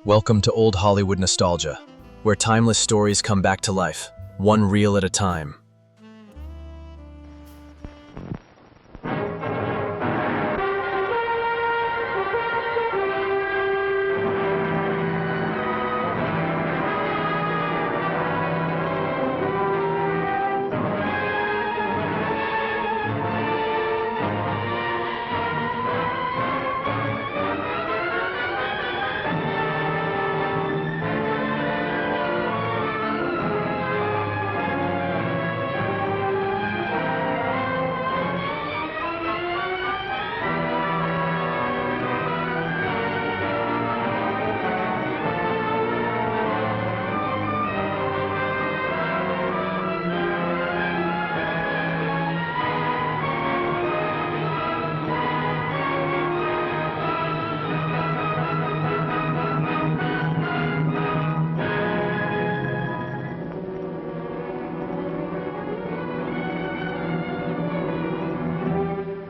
Welcome to Old Hollywood Nostalgia, where timeless stories come back to life, one reel at a time.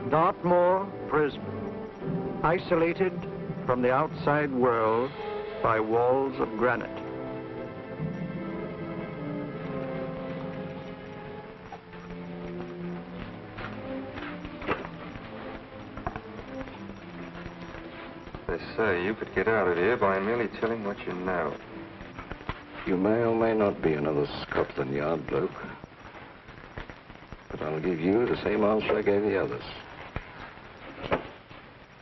Dartmoor Prison, isolated from the outside world by walls of granite. They say you could get out of here by merely telling what you know. You may or may not be another Scotland Yard bloke, but I'll give you the same answer I gave the others.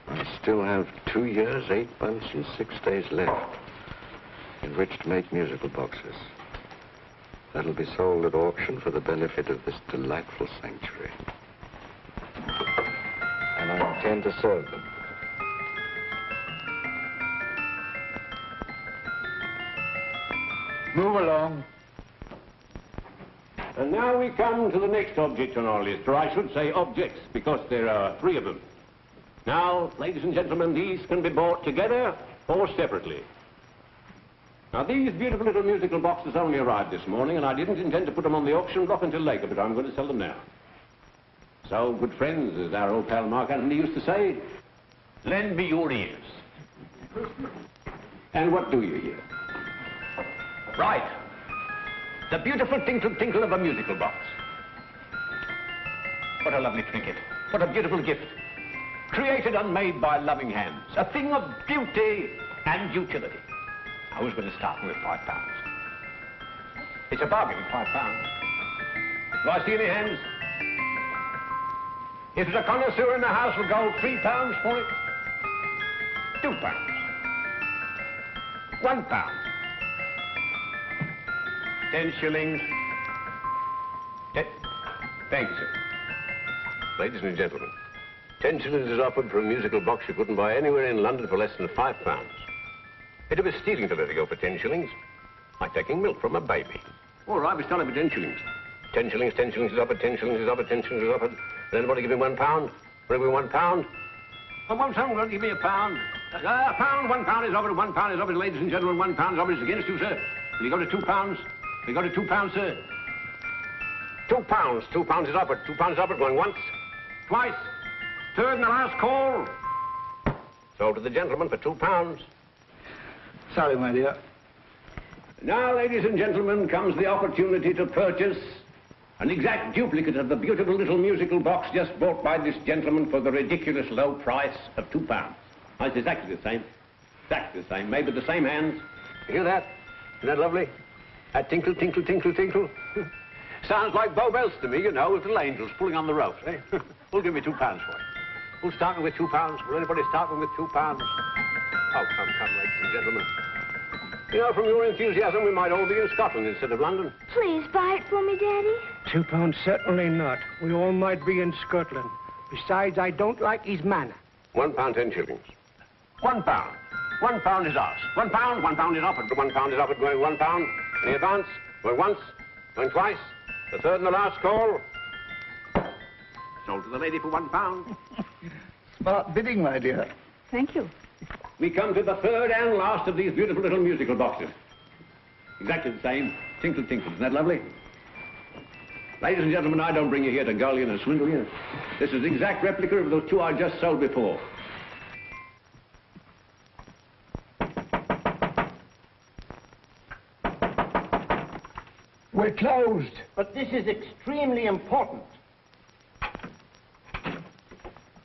I still have 2 years, 8 months, and 6 days left in which to make musical boxes. That'll be sold at auction for the benefit of this delightful sanctuary. And I intend to serve them. Move along. And now we come to the next object on our list, or I should say objects, because there are 3 of them. Now, ladies and gentlemen, these can be bought together or separately. Now, these beautiful little musical boxes only arrived this morning, and I didn't intend to put them on the auction block until later, but I'm going to sell them now. So, good friends, as our old pal Mark Antony used to say, lend me your ears. And what do you hear? Right. The beautiful tinkle tinkle of a musical box. What a lovely trinket. What a beautiful gift. Created and made by loving hands. A thing of beauty and utility. Now, who's going to start me with £5? It's a bargain, £5. Do I see any hands? If there's a connoisseur in the house, we'll go £3 for it. £2. £1. 10 shillings. Thank you, sir. Ladies and gentlemen, 10 shillings is offered for a musical box you couldn't buy anywhere in London for less than £5. It'd be stealing to let it go for 10 shillings, like taking milk from a baby. All right, we're selling for 10 shillings. 10 shillings, 10 shillings is offered, 10 shillings is offered, 10 shillings is offered. Will anybody give me £1? Will we £1? Oh, won't someone give me a pound? £1 is offered, £1 is offered, ladies and gentlemen, £1 is offered. It's against you, sir. Will you go to £2? Will you go to £2, sir? £2. £2 is offered. £2 is offered. Going once. Twice. Third and the last call. Sold to the gentleman for £2. Sorry, my dear. Now, ladies and gentlemen, comes the opportunity to purchase an exact duplicate of the beautiful little musical box just bought by this gentleman for the ridiculous low price of £2. Now, it's exactly the same. Exactly the same. Made with the same hands. You hear that? Isn't that lovely? That tinkle, tinkle, tinkle, tinkle. Sounds like Bow Bells to me, you know, with little angels pulling on the ropes, eh? Who'll give me £2 for it? Who'll start me with £2? Will anybody start me with £2? Oh, come, ladies and gentlemen. You know, from your enthusiasm, we might all be in Scotland instead of London. Please buy it for me, Daddy. £2, certainly not. We all might be in Scotland. Besides, I don't like his manner. £1, 10 shillings. £1. £1 is ours. £1 is offered. £1 is offered, going £1. Any advance? Going once, going twice. The third and the last call. Sold to the lady for £1. Smart bidding, my dear. Thank you. We come to the third and last of these beautiful little musical boxes. Exactly the same. Tinkle, tinkle. Isn't that lovely? Ladies and gentlemen, I don't bring you here to gull you and swindle you. This is the exact replica of those 2 I just sold before. We're closed. But this is extremely important.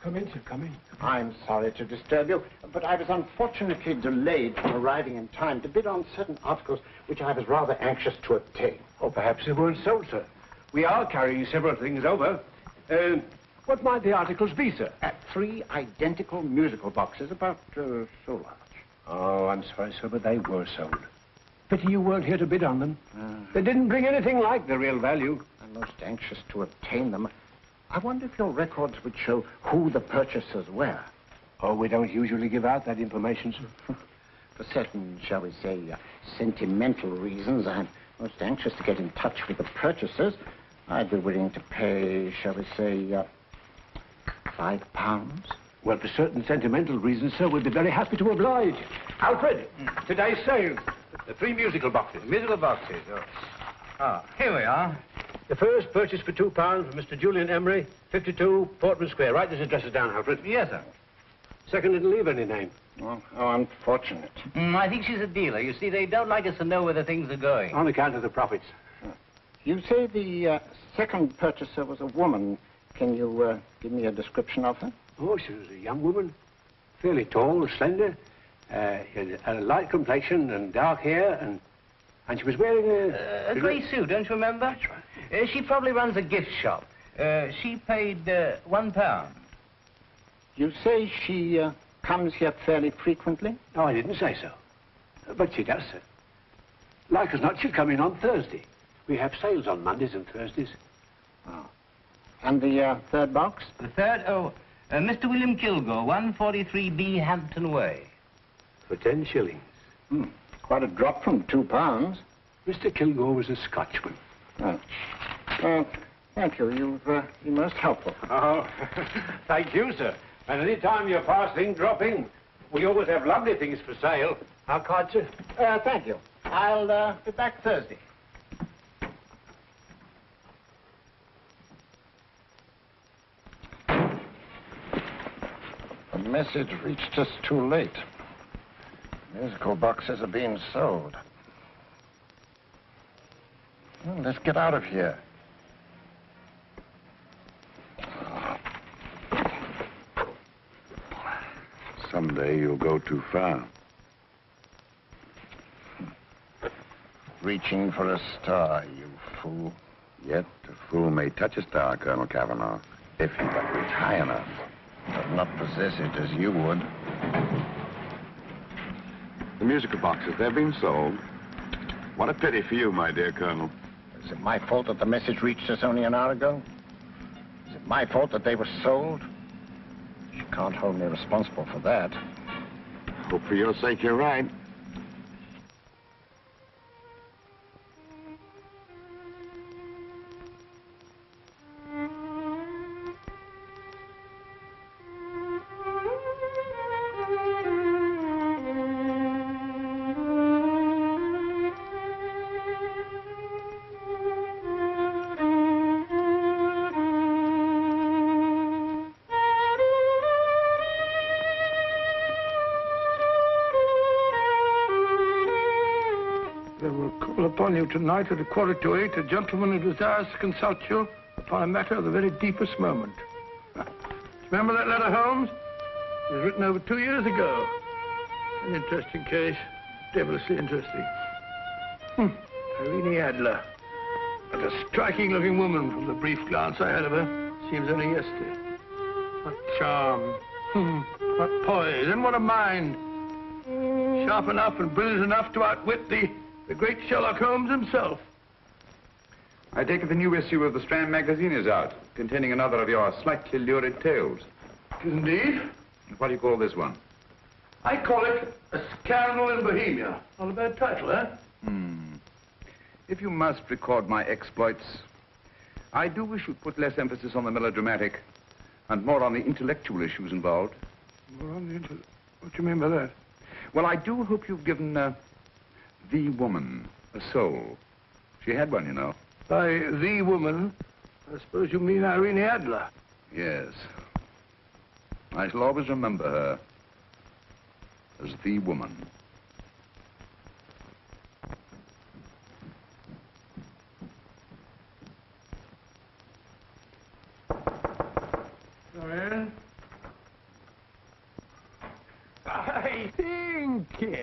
Come in, sir, come in. I'm sorry to disturb you, but I was unfortunately delayed from arriving in time to bid on certain articles which I was rather anxious to obtain. Oh, perhaps they weren't sold, sir. We are carrying several things over. What might the articles be, sir? 3 identical musical boxes, about so large. Oh, I'm sorry, sir, but they were sold. Pity you weren't here to bid on them. They didn't bring anything like the real value. I'm most anxious to obtain them. I wonder if your records would show who the purchasers were. Oh, we don't usually give out that information, sir. For certain, shall we say, sentimental reasons, I'm most anxious to get in touch with the purchasers. I'd be willing to pay, shall we say, £5. Well, for certain sentimental reasons, sir, we'd be very happy to oblige. Alfred, today's sale. The 3 musical boxes. Musical boxes, oh. Ah, here we are. The first purchase for £2 from Mr. Julian Emery, 52 Portman Square. Write this address down, Alfred. Yes, sir. Second didn't leave any name. Oh, how unfortunate. I think she's a dealer. You see, they don't like us to know where the things are going. On account of the profits. You say the second purchaser was a woman. Can you give me a description of her? Oh, she was a young woman. Fairly tall, slender. Had a light complexion and dark hair, and she was wearing A grey suit, don't you remember? That's right. She probably runs a gift shop. She paid £1. You say she comes here fairly frequently? No, I didn't say so. But she does, sir. Like as not, she'll come in on Thursday. We have sales on Mondays and Thursdays. Oh. And the third box? The third, Mr. William Kilgore, 143B Hampton Way. For 10 shillings. Quite a drop from £2. Mr. Kilgore was a Scotchman. Oh. Thank you. You've been most helpful. Oh, thank you, sir. And any time you're passing, dropping, we always have lovely things for sale. Our card, sir? Thank you. I'll be back Thursday. The message reached us too late. Musical boxes are being sold. Well, let's get out of here. Someday you'll go too far. Reaching for a star, you fool. Yet a fool may touch a star, Colonel Cavanaugh, if he but reach high enough. But not possess it as you would. The musical boxes, they're being sold. What a pity for you, my dear Colonel. Is it my fault that the message reached us only an hour ago? Is it my fault that they were sold? You can't hold me responsible for that. Hope for your sake you're right. Upon you tonight at 7:45, a gentleman who desires to consult you upon a matter of the very deepest moment. Remember that letter, Holmes? It was written over 2 years ago. An interesting case. Devilishly interesting. Irene Adler. What a striking-looking woman from the brief glance I had of her. Seems only yesterday. What charm. What poise. And what a mind. Sharp enough and brilliant enough to outwit the great Sherlock Holmes himself. I take it the new issue of the Strand magazine is out, containing another of your slightly lurid tales. Indeed. What do you call this one? I call it A Scandal in Bohemia. Not a bad title, eh? If you must record my exploits, I do wish you'd put less emphasis on the melodramatic and more on the intellectual issues involved. More on the What do you mean by that? Well, I do hope you've given the woman a soul. She had one, you know. By the woman, I suppose you mean Irene Adler. Yes. I shall always remember her as the woman. Stinky.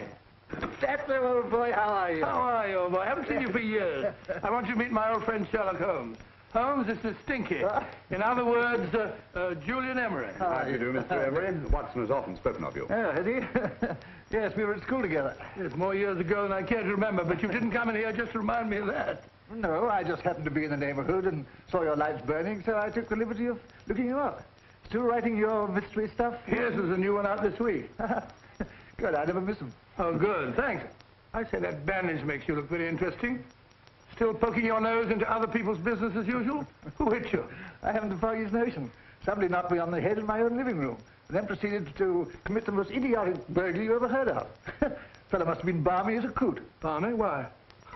Stepper, old boy, how are you? How are you, old boy? I haven't seen you for years. I want you to meet my old friend Sherlock Holmes. Holmes, this is Stinky. In other words, Julian Emery. How do you do, Mr. Emery? Watson has often spoken of you. Oh, has he? Yes, we were at school together. It's more years ago than I care to remember, but you didn't come in here just to remind me of that. No, I just happened to be in the neighborhood and saw your lights burning, so I took the liberty of looking you up. Still writing your mystery stuff? Yes, there's a new one out this week. Good, I never miss them. Oh, good, thanks. I say that bandage makes you look very interesting. Still poking your nose into other people's business as usual? Who hit you? I haven't the foggiest notion. Somebody knocked me on the head in my own living room, and then proceeded to commit the most idiotic burglary you ever heard of. Fellow must have been balmy as a coot. Balmy? Why?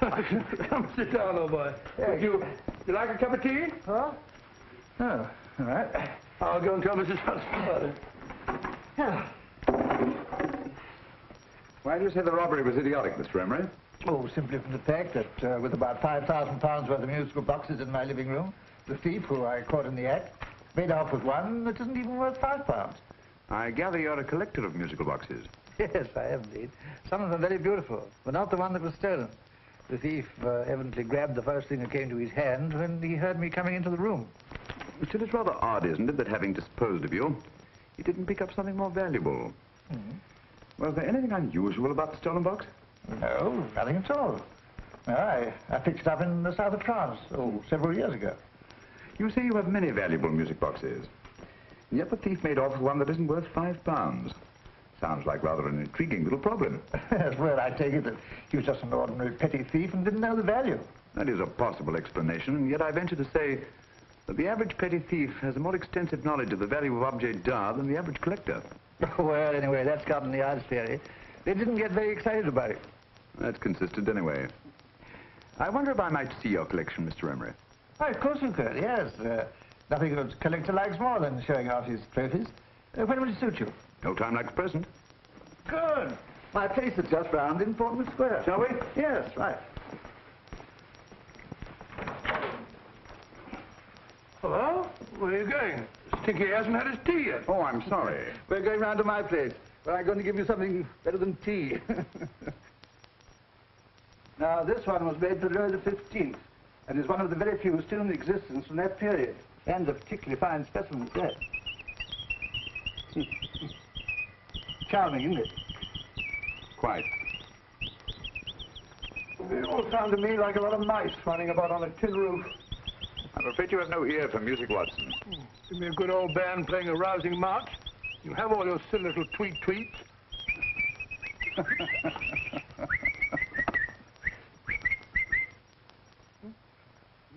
Come sit down, old boy. Thanks. You like a cup of tea? Huh? Oh, all right. I'll go and tell Mrs. Hudson about it. Yeah. Why do you say the robbery was idiotic, Mr. Emery? Oh, simply from the fact that with about £5,000 worth of musical boxes in my living room, the thief, who I caught in the act, made off with one that isn't even worth £5. I gather you're a collector of musical boxes. Yes, I am indeed. Some of them very beautiful, but not the one that was stolen. The thief evidently grabbed the first thing that came to his hand when he heard me coming into the room. Still, it's rather odd, isn't it, that having disposed of you, he didn't pick up something more valuable. Mm-hmm. Was there anything unusual about the stolen box? No, nothing at all. No, I picked it up in the south of France, several years ago. You say you have many valuable music boxes, and yet the thief made off with one that isn't worth £5. Sounds like rather an intriguing little problem. Well, I take it that he was just an ordinary petty thief and didn't know the value. That is a possible explanation, and yet I venture to say that the average petty thief has a more extensive knowledge of the value of objets d'art than the average collector. Well, anyway, that's Scotland Yard's theory. They didn't get very excited about it. That's consistent anyway. I wonder if I might see your collection, Mr. Emery. Why, of course you could, yes. Nothing a collector likes more than showing off his trophies. When would it suit you? No time like the present. Good. My place is just round in Portman Square. Shall we? Yes, right. Hello? Where are you going? Stinky hasn't had his tea yet. Oh, I'm sorry. We're going round to my place, where I'm going to give you something better than tea. Now, this one was made for Louis XV, and is one of the very few still in existence from that period, and a particularly fine specimen at that. Charming, isn't it? Quite. They all sound to me like a lot of mice running about on a tin roof. I'm afraid you have no ear for music, Watson. Give me a good old band playing a rousing march. You have all your silly little tweets.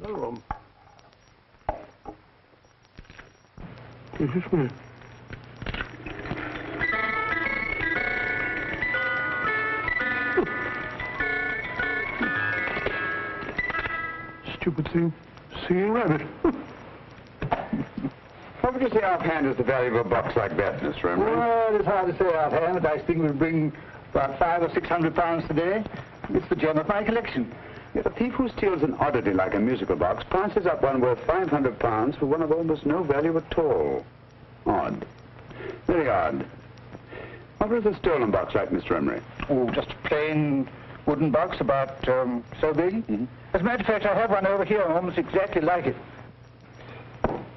No room. Is this me? Stupid thing. Singing rabbit. What would you say offhand is the value of a box like that, Mr. Emery? Well, it's hard to say offhand, but I think we'll bring about £500 or £600 today. It's the gem of my collection. Yet a thief who steals an oddity like a musical box passes up one worth £500 for one of almost no value at all. Odd. Very odd. What was the stolen box like, Mr. Emery? Oh, just a plain wooden box about so big. Mm-hmm. As a matter of fact, I have one over here almost exactly like it.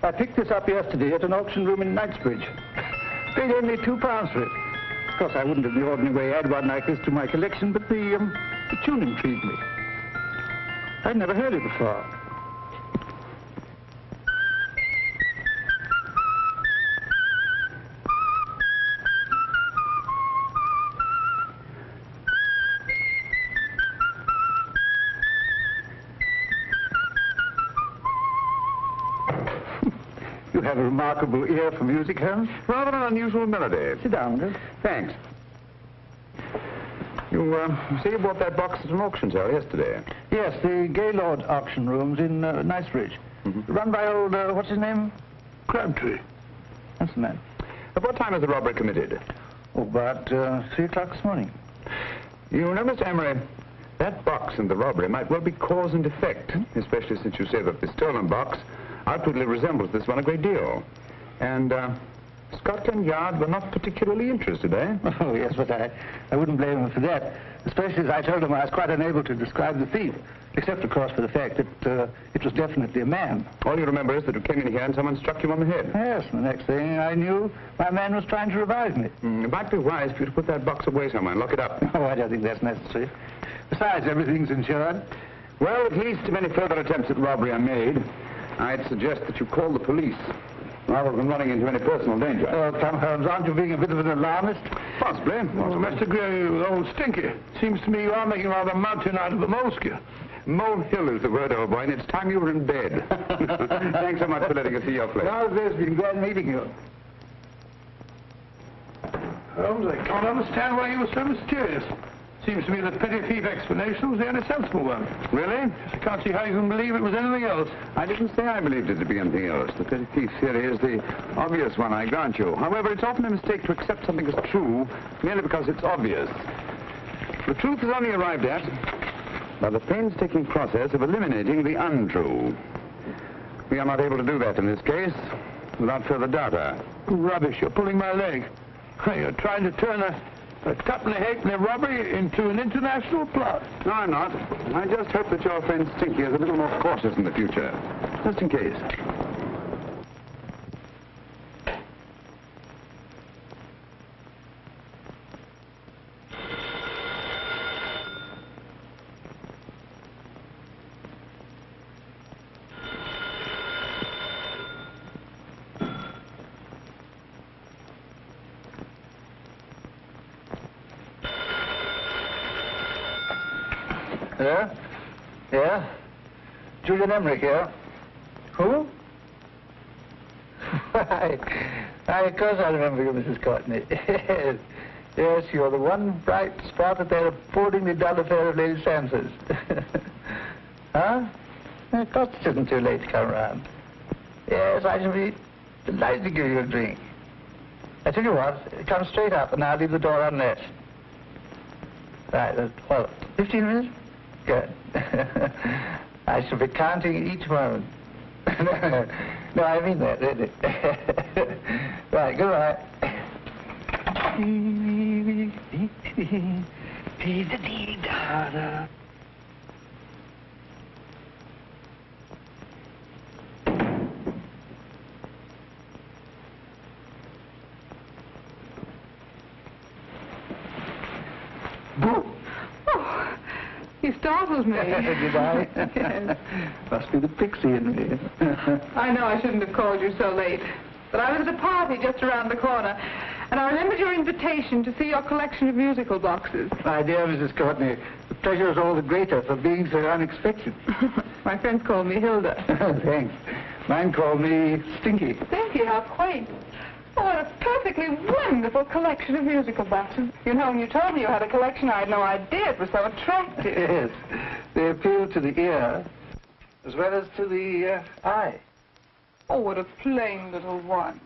I picked this up yesterday at an auction room in Knightsbridge. Paid only £2 for it. Of course, I wouldn't in the ordinary way add one like this to my collection, but the tune intrigued me. I'd never heard it before. You have a remarkable ear for music, Holmes. Rather an unusual melody. Sit down, Will. Thanks. You say you bought that box at an auction sale yesterday? Yes, the Gaylord auction rooms in Knightsbridge. Mm-hmm. Run by old, what's his name? Crabtree. That's the man. At what time was the robbery committed? Oh, about 3 o'clock this morning. You know, Mr. Emery, that box and the robbery might well be cause and effect, especially since you say that the stolen box outwardly resembles this one a great deal. And Scott and Yard were not particularly interested, eh? Oh, yes, but I wouldn't blame him for that, especially as I told him I was quite unable to describe the thief, except, of course, for the fact that it was definitely a man. All you remember is that you came in here and someone struck you on the head. Yes, and the next thing I knew, my man was trying to revive me. It might be wise for you to put that box away somewhere and lock it up. Oh, I don't think that's necessary. Besides, everything's insured. Well, at least if any further attempts at robbery are made, I'd suggest that you call the police, rather than running into any personal danger. Oh, come, Holmes, aren't you being a bit of an alarmist? Possibly. Oh, Mr. Gray, with old Stinky. Seems to me you are making rather a mountain out of a molehill. Molehill is the word, old boy, and it's time you were in bed. Thanks so much for letting us see your place. Well, it's been glad meeting you. Holmes, I can't understand why you were so mysterious. Seems to me that petty thief explanation was the only sensible one. Really? I can't see how you can believe it was anything else. I didn't say I believed it to be anything else. The petty thief theory is the obvious one, I grant you. However, it's often a mistake to accept something as true merely because it's obvious. The truth is only arrived at by the painstaking process of eliminating the untrue. We are not able to do that in this case without further data. Rubbish, you're pulling my leg. You're trying to turn a cut and a halfpenny robbery into an international plot. No, I'm not. I just hope that your friend Stinky is a little more cautious in the future. Just in case. Yeah? Yeah? Julian Emmerich here. Who? Of course I remember you, Mrs. Courtney. Yes, you're the one bright spot at that appallingly dull affair of Lady Sansa's. Huh? Of course it isn't too late to come around. Yes, I shall be delighted to give you a drink. I tell you what, come straight up and I'll leave the door unlatched. Right, 15 minutes? Good. I shall be counting each moment. No, I mean that, really. Right, goodbye. You startled me. Did I? Yes. Must be the pixie in me. I know I shouldn't have called you so late, but I was at a party just around the corner, and I remembered your invitation to see your collection of musical boxes. My dear Mrs. Courtney, the pleasure is all the greater for being so unexpected. My friends call me Hilda. Thanks. Mine called me Stinky. Thank you, how quaint. Oh, what a perfectly wonderful collection of musical boxes. You know, when you told me you had a collection, I had no idea it was so attractive. Yes. They appeal to the ear as well as to the eye. Oh, what a plain little one.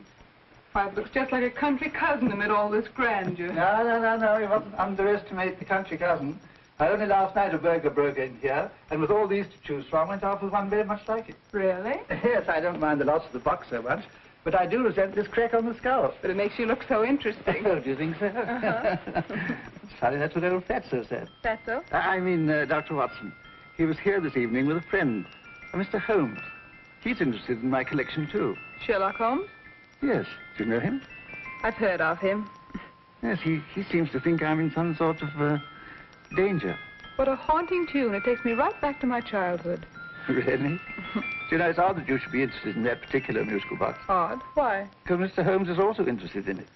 Why, it looks just like a country cousin amid all this grandeur. No. You mustn't underestimate the country cousin. Only last night a burglar broke in here, and with all these to choose from, went off with one very much like it. Really? Yes, I don't mind the loss of the box so much, but I do resent this crack on the skull. But it makes you look so interesting. Oh, do you think so? It's funny, that's what old Fatso said. Fatso? I mean, Dr. Watson. He was here this evening with a friend, a Mr. Holmes. He's interested in my collection, too. Sherlock Holmes? Yes. Do you know him? I've heard of him. Yes, he seems to think I'm in some sort of danger. What a haunting tune. It takes me right back to my childhood. Really? Do you know, it's odd that you should be interested in that particular musical box. Odd? Why? Because Mr. Holmes is also interested in it.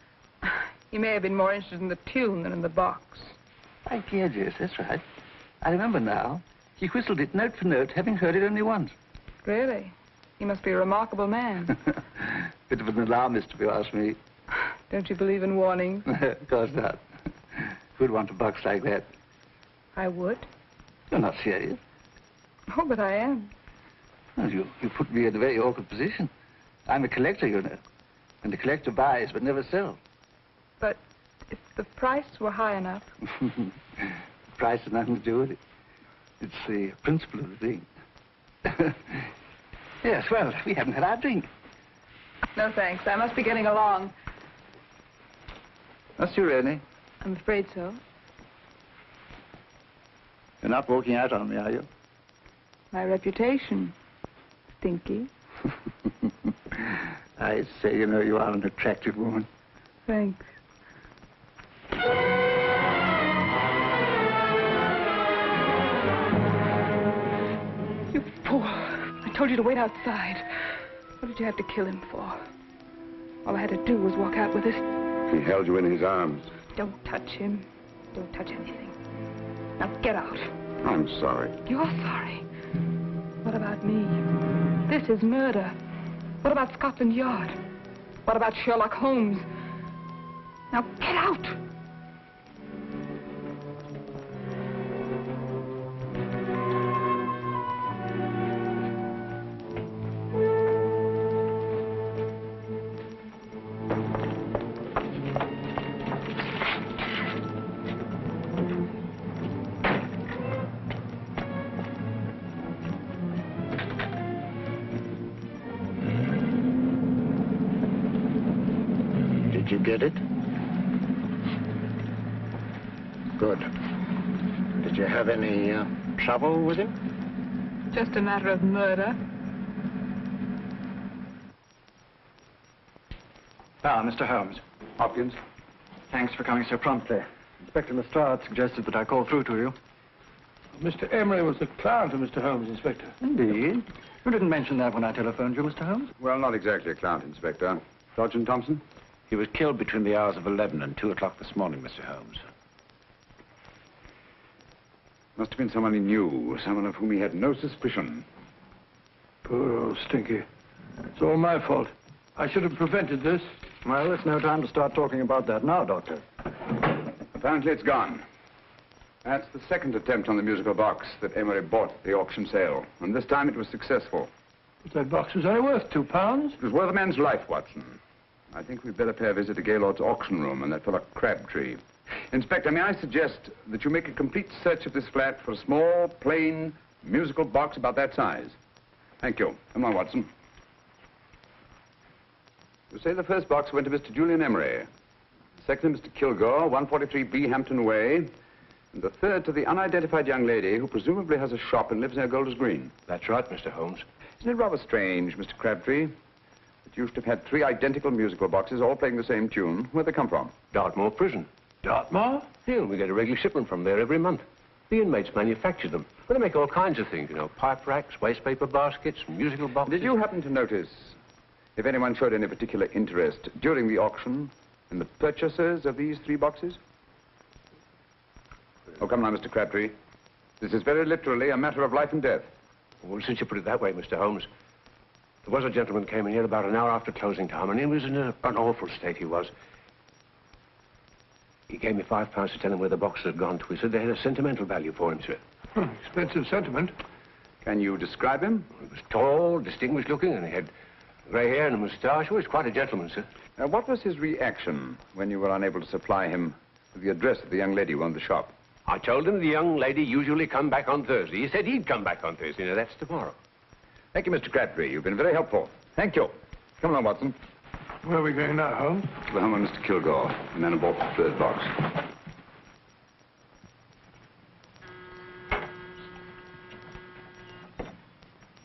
He may have been more interested in the tune than in the box. My dear, yes, that's right. I remember now. He whistled it note for note, having heard it only once. Really? He must be a remarkable man. Bit of an alarmist, if you ask me. Don't you believe in warnings? Of course not. Who'd want a box like that? I would. You're not serious. Oh, but I am. Well, you put me in a very awkward position. I'm a collector, you know. And the collector buys but never sells. But if the price were high enough... Price has nothing to do with it. It's the principle of the thing. Yes, well, we haven't had our drink. No, thanks. I must be getting along. Must you really? I'm afraid so. You're not walking out on me, are you? My reputation. Stinky. I say, you know, you are an attractive woman. Thanks. You fool. I told you to wait outside. What did you have to kill him for? All I had to do was walk out with this. He held you in his arms. Don't touch him. Don't touch anything. Now get out. I'm sorry. You're sorry. What about me? This is murder. What about Scotland Yard? What about Sherlock Holmes? Now get out! Did you get it? Good. Did you have any trouble with him? Just a matter of murder. Mr. Holmes. Hopkins? Thanks for coming so promptly. Inspector Lestrade suggested that I call through to you. Mr. Emery was the client of Mr. Holmes, Inspector. Indeed. You didn't mention that when I telephoned you, Mr. Holmes. Well, not exactly a client, Inspector. Sergeant Thompson? He was killed between the hours of 11 and 2 o'clock this morning, Mr. Holmes. Must have been someone he knew, someone of whom he had no suspicion. Poor old Stinky. It's all my fault. I should have prevented this. Well, it's no time to start talking about that now, Doctor. Apparently it's gone. That's the second attempt on the musical box that Emery bought at the auction sale. And this time it was successful. But that box was only worth £2. It was worth a man's life, Watson. I think we'd better pay a visit to Gaylord's auction room and that fellow Crabtree. Inspector, may I suggest that you make a complete search of this flat for a small, plain, musical box about that size? Thank you. Come on, Watson. You say the first box went to Mr. Julian Emery. The second to Mr. Kilgore, 143B Hampton Way. And the third to the unidentified young lady who presumably has a shop and lives near Golders Green. That's right, Mr. Holmes. Isn't it rather strange, Mr. Crabtree, that you should have had 3 identical musical boxes all playing the same tune? Where'd they come from? Dartmoor Prison. Dartmoor? Yeah, we get a regular shipment from there every month. The inmates manufacture them. Well, they make all kinds of things, you know, pipe racks, waste paper baskets, musical boxes. Did you happen to notice if anyone showed any particular interest during the auction in the purchasers of these 3 boxes? Oh, come now, Mr. Crabtree. This is very literally a matter of life and death. Well, since you put it that way, Mr. Holmes, there was a gentleman came in here about an hour after closing time, and he was in an awful state, he was. He gave me £5 to tell him where the boxes had gone to. He said they had a sentimental value for him, sir. Expensive sentiment. Can you describe him? He was tall, distinguished looking, and he had grey hair and a moustache. He was quite a gentleman, sir. What was his reaction when you were unable to supply him with the address of the young lady who owned the shop? I told him the young lady usually come back on Thursday. He said he'd come back on Thursday. Now, that's tomorrow. Thank you, Mr. Crabtree. You've been very helpful. Thank you. Come along, Watson. Where are we going now, Holmes? To the home of Mr. Kilgore, the man who bought the third box.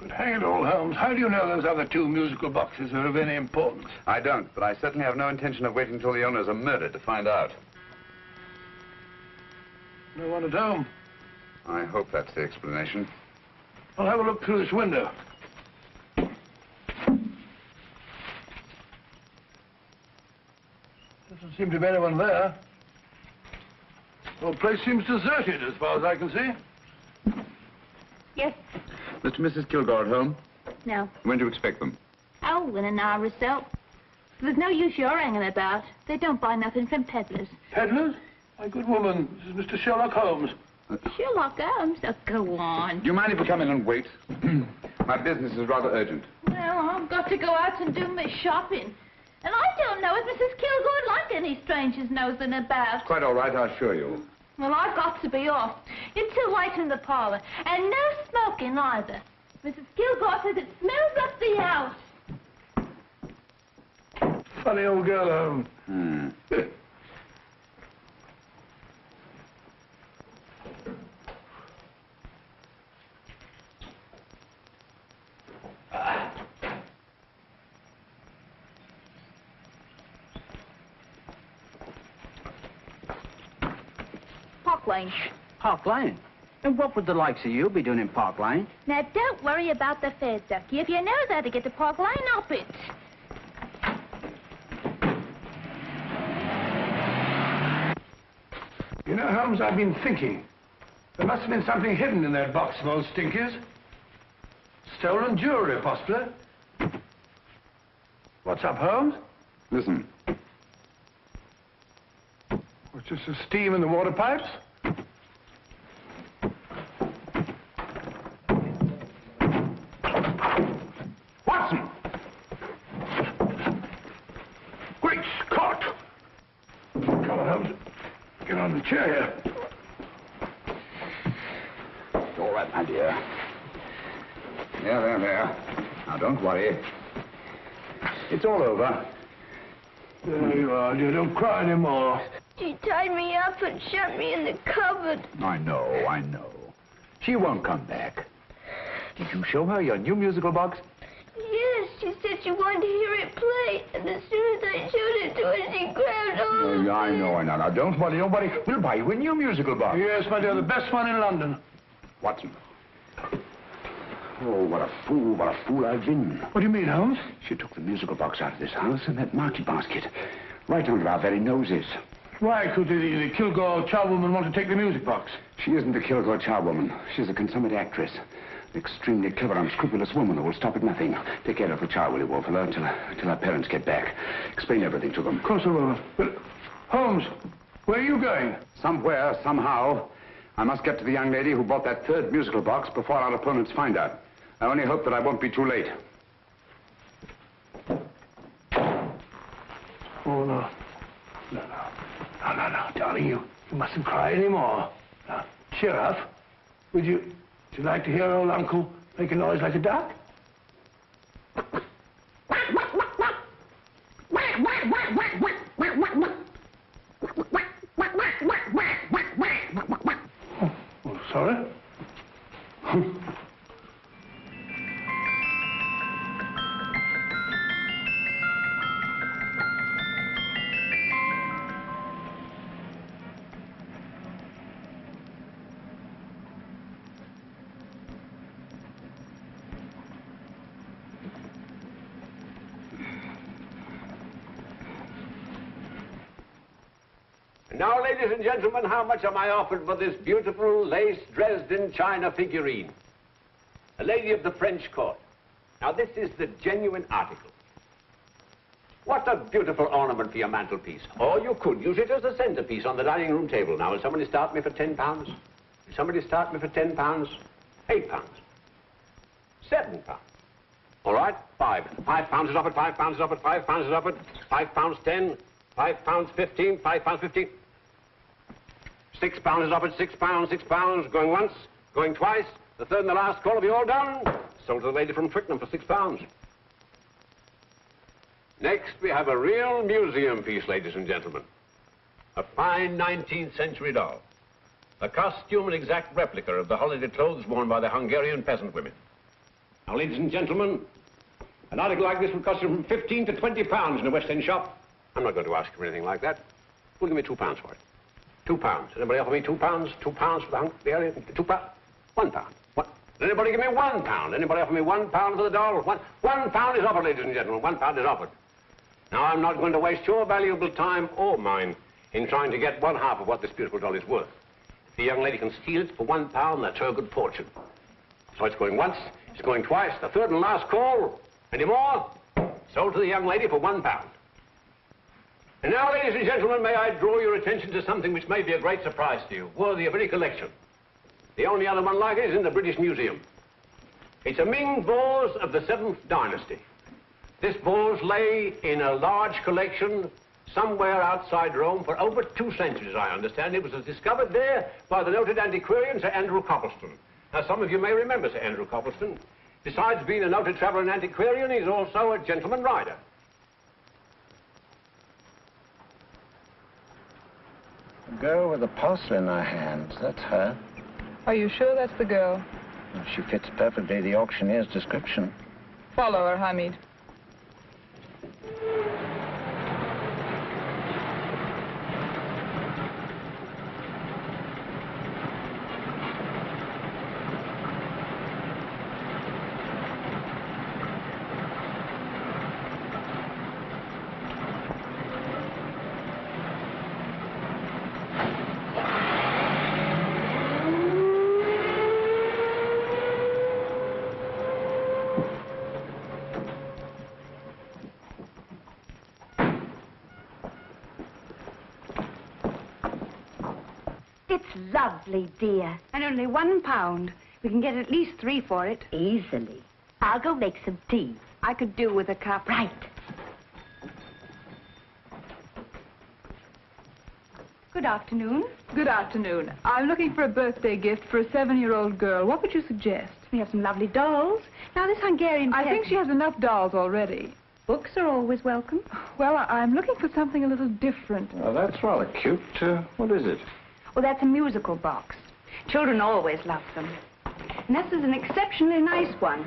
But hang it all, Holmes, how do you know those other 2 musical boxes are of any importance? I don't, but I certainly have no intention of waiting until the owners are murdered to find out. No one at home. I hope that's the explanation. I'll have a look through this window. Doesn't seem to be anyone there. The whole place seems deserted as far as I can see. Yes. Mr. and Mrs. Kilgore at home? No. When do you expect them? Oh, in an hour or so. There's no use your hanging about. They don't buy nothing from peddlers. Peddlers? My good woman, this is Mr. Sherlock Holmes. Sherlock Holmes? Oh, go on. Do you mind if we come in and wait? My business is rather urgent. Well, I've got to go out and do my shopping. And I don't know if Mrs. Kilgore'd like any strangers nosing about. Quite all right, I assure you. Well, I've got to be off. It's too late in the parlor. And no smoking either. Mrs. Kilgore says it smells up the house. Funny old girl, Holmes. Lane. Park Lane? And what would the likes of you be doing in Park Lane? Now, don't worry about the fare, Ducky. If you know how to get to Park Lane, up it. You know, Holmes, I've been thinking. There must have been something hidden in that box of old stinkers. Stolen jewelry, possibly. What's up, Holmes? Listen. What's just the steam in the water pipes? Watson! Great Scott! Come on, Holmes. Get on the chair here. It's all right, my dear. There. Now, don't worry. It's all over. There you are, dear. Don't cry anymore. She tied me up and shut me in the cupboard. I know. She won't come back. Did you show her your new musical box? Yes, she said she wanted to hear it play. And as soon as I showed it to her, she grabbed hold of me. I know. Now, don't worry. We'll buy you a new musical box. Yes, my dear, the best one in London. Watson. Oh, what a fool I've been. What do you mean, Holmes? She took the musical box out of this house in that market basket, right under our very noses. Why could the Kilgore charwoman want to take the music box? She isn't a Kilgore charwoman. She's a consummate actress. An extremely clever, unscrupulous woman who will stop at nothing. Take care of the child, will you, Wolfella, till her parents get back. Explain everything to them. Of course I will. But, Holmes, where are you going? Somewhere, somehow. I must get to the young lady who bought that third musical box before our opponents find her. I only hope that I won't be too late. Oh, no. No, darling, you mustn't cry anymore. Now, cheer up. Would you like to hear old Uncle make a noise like a duck? Oh, sorry. Now, ladies and gentlemen, how much am I offered for this beautiful lace Dresden china figurine? A lady of the French court. Now, this is the genuine article. What a beautiful ornament for your mantelpiece. Or you could use it as a centerpiece on the dining room table. Now, will somebody start me for £10? Will somebody start me for £10? £8? £7? All right, £5 is offered, £5 is offered, £5 is offered, £5.10, £5.15, £5.15. £6 is offered, £6, going once, going twice. The third and the last call will be all done. Sold to the lady from Twickenham for £6. Next, we have a real museum piece, ladies and gentlemen. A fine 19th century doll. A costume and exact replica of the holiday clothes worn by the Hungarian peasant women. Now, ladies and gentlemen, an article like this would cost you from £15 to £20 in a West End shop. I'm not going to ask you for anything like that. Who'll give me £2 for it? £2. Anybody offer me £2? £2 for the area? £2? £1. What? Does anybody give me £1? Anybody offer me £1 for the doll? £1 is offered, ladies and gentlemen. £1 is offered. Now, I'm not going to waste your valuable time or mine in trying to get one half of what this beautiful doll is worth. If the young lady can steal it for £1, that's her good fortune. So it's going once, it's going twice, the third and last call. Any more? Sold to the young lady for £1. And now, ladies and gentlemen, may I draw your attention to something which may be a great surprise to you, worthy of any collection. The only other one like it is in the British Museum. It's a Ming vase of the 7th dynasty. This vase lay in a large collection somewhere outside Rome for over 2 centuries, I understand. It was discovered there by the noted antiquarian, Sir Andrew Coppleston. Now, some of you may remember Sir Andrew Coppleston. Besides being a noted traveler and antiquarian, he's also a gentleman rider. The girl with the parcel in her hand, that's her. Are you sure that's the girl? Well, she fits perfectly the auctioneer's description. Follow her, Hamid. It's lovely, dear. And only £1. We can get at least 3 for it. Easily. I'll go make some tea. I could do with a cup. Right. Good afternoon. Good afternoon. I'm looking for a birthday gift for a 7-year-old girl. What would you suggest? We have some lovely dolls. Now, this Hungarian I think she has enough dolls already. Books are always welcome. Well, I'm looking for something a little different. Oh, that's rather cute. What is it? Well, that's a musical box. Children always love them. And this is an exceptionally nice one.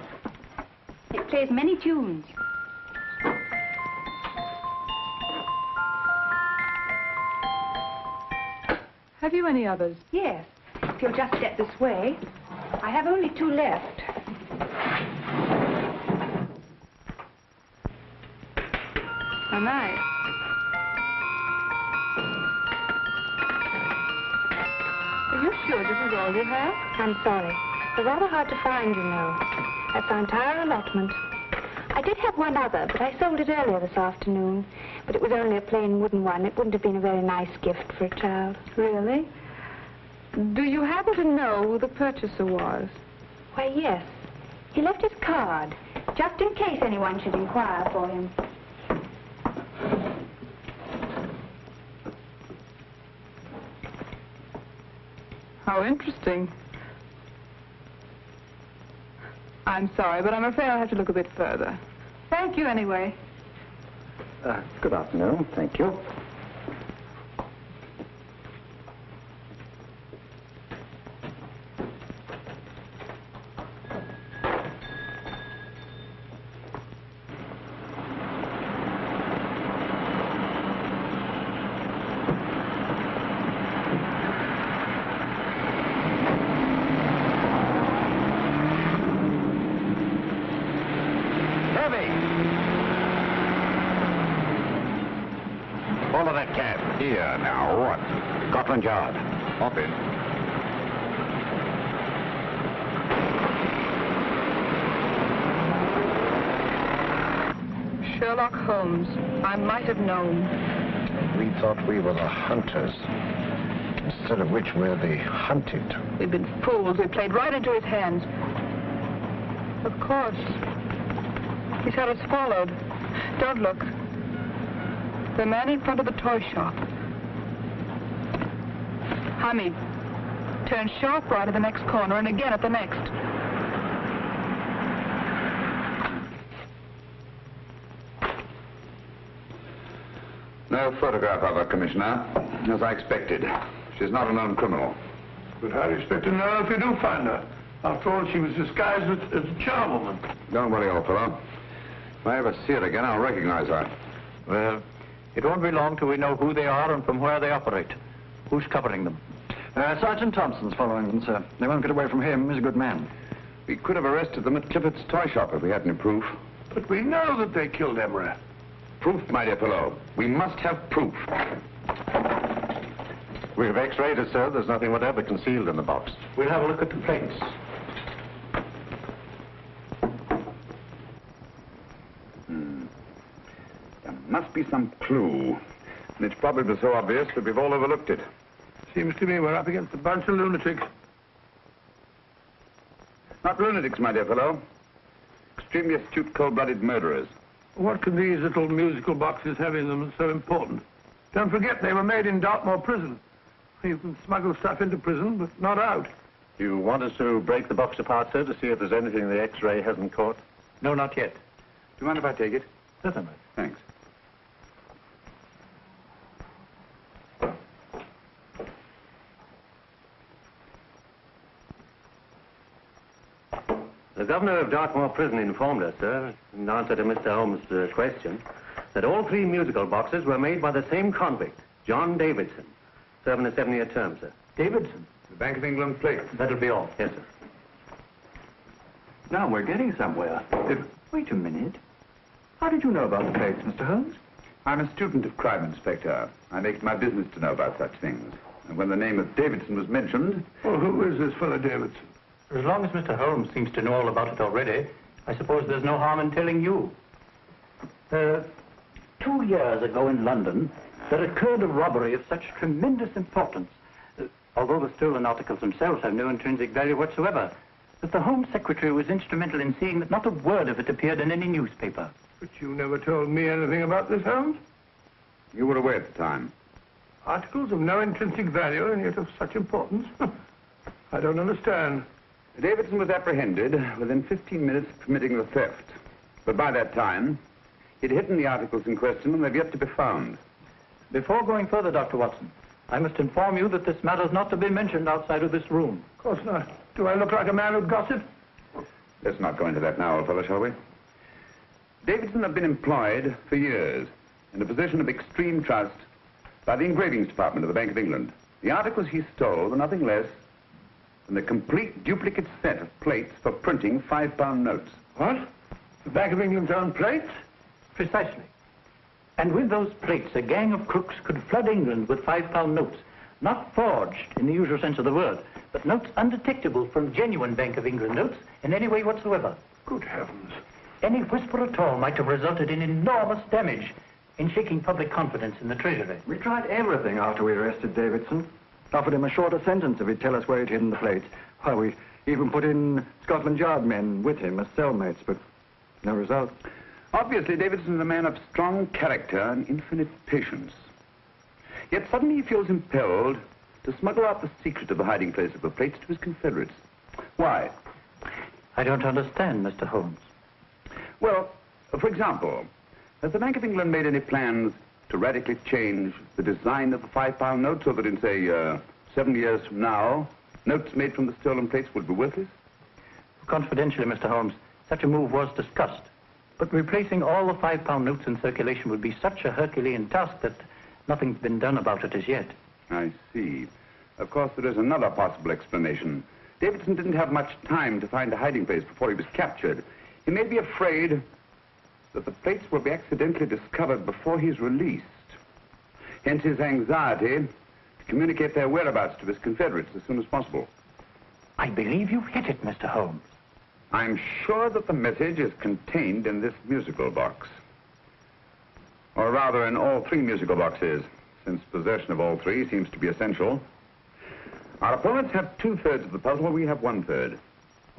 It plays many tunes. Have you any others? Yes. If you'll just get this way. I have only 2 left. How nice. Are you sure this is all you have? I'm sorry. They're rather hard to find, you know. That's our entire allotment. I did have one other, but I sold it earlier this afternoon. But it was only a plain wooden one. It wouldn't have been a very nice gift for a child. Really? Do you happen to know who the purchaser was? Why, yes. He left his card, just in case anyone should inquire for him. How interesting. I'm sorry, but I'm afraid I'll have to look a bit further. Thank you anyway. Good afternoon. Thank you. Follow that cab. Here, now, what? Scotland Yard. Hop in. Sherlock Holmes. I might have known. We thought we were the hunters, instead of which we're the hunted. We've been fools. We played right into his hands. Of course. He's had us followed. Don't look. The man in front of the toy shop. Hamid. Turn sharp right at the next corner and again at the next. No photograph of her, Commissioner, as I expected. She's not a known criminal. But how do you expect to know if you do find her? After all, she was disguised as a charwoman. Don't worry, old fellow. If I ever see her again, I'll recognize her. Well, it won't be long till we know who they are and from where they operate. Who's covering them? Sergeant Thompson's following them, sir. They won't get away from him. He's a good man. We could have arrested them at Clifford's toy shop if we had any proof. But we know that they killed Emery. Proof, my dear fellow. We must have proof. We've x-rayed it, sir. There's nothing whatever concealed in the box. We'll have a look at the plates. There must be some clue. And it's probably so obvious that we've all overlooked it. Seems to me we're up against a bunch of lunatics. Not lunatics, my dear fellow. Extremely astute, cold-blooded murderers. What can these little musical boxes have in them that's so important? Don't forget, they were made in Dartmoor prison. You can smuggle stuff into prison, but not out. You want us to break the box apart, sir, to see if there's anything the X-ray hasn't caught? No, not yet. Do you mind if I take it? Certainly. Thanks. The governor of Dartmoor Prison informed us, sir, in answer to Mr. Holmes' question, that all 3 musical boxes were made by the same convict, John Davidson, serving a 7-year term, sir. Davidson? The Bank of England plate. That'll be all. Yes, sir. Now we're getting somewhere. Wait a minute. How did you know about the plates, Mr. Holmes? I'm a student of crime, Inspector. I make it my business to know about such things. And when the name of Davidson was mentioned... Well, who is this fellow Davidson? As long as Mr. Holmes seems to know all about it already, I suppose there's no harm in telling you. 2 years ago in London, there occurred a robbery of such tremendous importance. although the stolen articles themselves have no intrinsic value whatsoever, that the Home Secretary was instrumental in seeing that not a word of it appeared in any newspaper. But you never told me anything about this, Holmes. You were away at the time. Articles of no intrinsic value and yet of such importance? I don't understand. Davidson was apprehended within 15 minutes of committing the theft. But by that time, he'd hidden the articles in question and they've yet to be found. Before going further, Dr. Watson, I must inform you that this matter is not to be mentioned outside of this room. Of course not. Do I look like a man who'd gossip? Let's not go into that now, old fellow, shall we? Davidson had been employed for years in a position of extreme trust by the engravings department of the Bank of England. The articles he stole were nothing less than the complete duplicate set of plates for printing £5 notes. What? The Bank of England's own plates? Precisely. And with those plates, a gang of crooks could flood England with £5 notes, not forged in the usual sense of the word, but notes undetectable from genuine Bank of England notes in any way whatsoever. Good heavens. Any whisper at all might have resulted in enormous damage in shaking public confidence in the Treasury. We tried everything after we arrested Davidson. Offered him a shorter sentence if he'd tell us where he'd hidden the plates. Why, we even put in Scotland Yard men with him as cellmates, but no result. Obviously, Davidson is a man of strong character and infinite patience. Yet suddenly he feels impelled to smuggle out the secret of the hiding place of the plates to his confederates. Why? I don't understand, Mr. Holmes. Well, for example, has the Bank of England made any plans to radically change the design of the £5 note so that in, say, 7 years from now, notes made from the stolen plates would be worthless? Confidentially, Mr. Holmes, such a move was discussed. But replacing all the £5 notes in circulation would be such a Herculean task that nothing's been done about it as yet. I see. Of course, there is another possible explanation. Davidson didn't have much time to find a hiding place before he was captured. He may be afraid that the plates will be accidentally discovered before he's released. Hence his anxiety to communicate their whereabouts to his confederates as soon as possible. I believe you've hit it, Mr. Holmes. I'm sure that the message is contained in this musical box. Or rather, in all 3 musical boxes, since possession of all 3 seems to be essential. Our opponents have 2/3 of the puzzle, we have 1/3.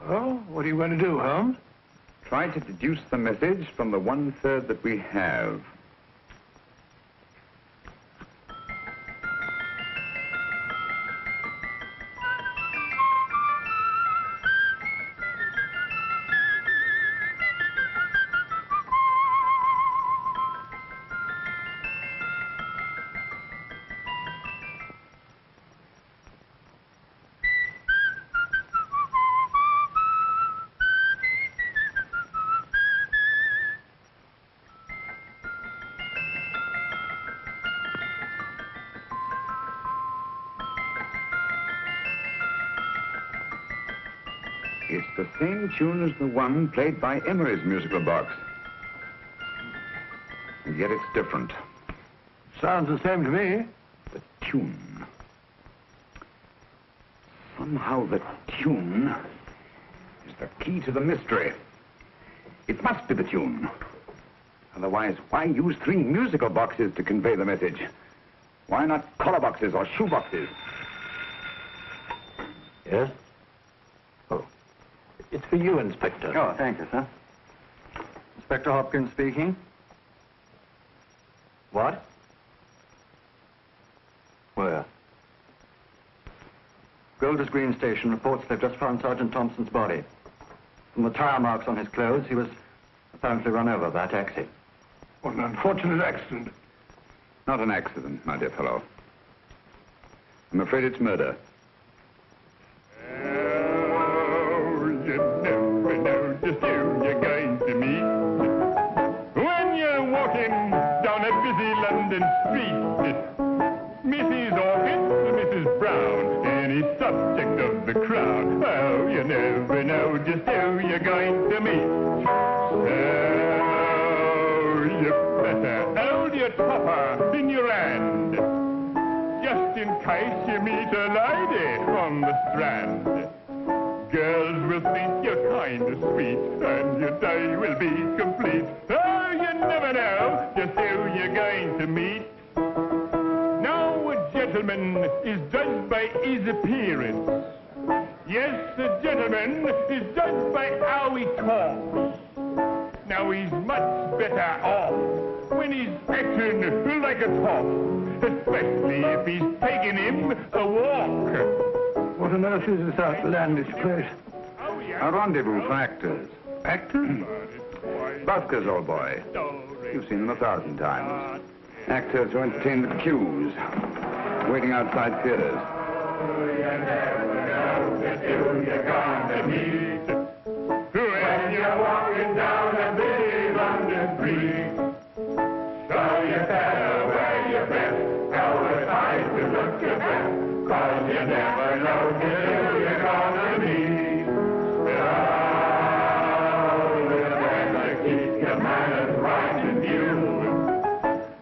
Oh, what are you going to do, Holmes? Try to deduce the message from the 1/3 that we have. It's the same tune as the one played by Emery's musical box. And yet it's different. Sounds the same to me. The tune. Somehow the tune is the key to the mystery. It must be the tune. Otherwise, why use 3 musical boxes to convey the message? Why not collar boxes or shoe boxes? Yes? Oh. It's for you, Inspector. Oh, thank you, sir. Inspector Hopkins speaking. What? Where? Golders Green Station reports they've just found Sergeant Thompson's body. From the tire marks on his clothes, he was apparently run over by a taxi. What an unfortunate accident. Not an accident, my dear fellow. I'm afraid it's murder. Just who you're going to meet when you're walking down a busy London street. Mrs. Orchid, Mrs. Brown, any subject of the crowd. Oh, you never know just who you're going to meet. So you better hold your topper in your hand, just in case you meet a lady on the Strand. Girls will think you're kind of sweet, and your day will be complete. Oh, you never know just who you're going to meet. Now, gentlemen. gentleman is judged by his appearance. Yes, a gentleman is judged by how he talks. Now he's much better off when he's acting like a top, especially if he's taking him a walk. What on earth is this outlandish place? A rendezvous for actors. Actors? Buskers, old boy. You've seen them 1,000 times. Actors who entertain the queues, waiting outside theaters. You're gonna meet when you're walking down a busy London street. So you better wear your best, tell the time to look your best, 'cause you never know who you're gonna meet. So you better keep your manners right in view.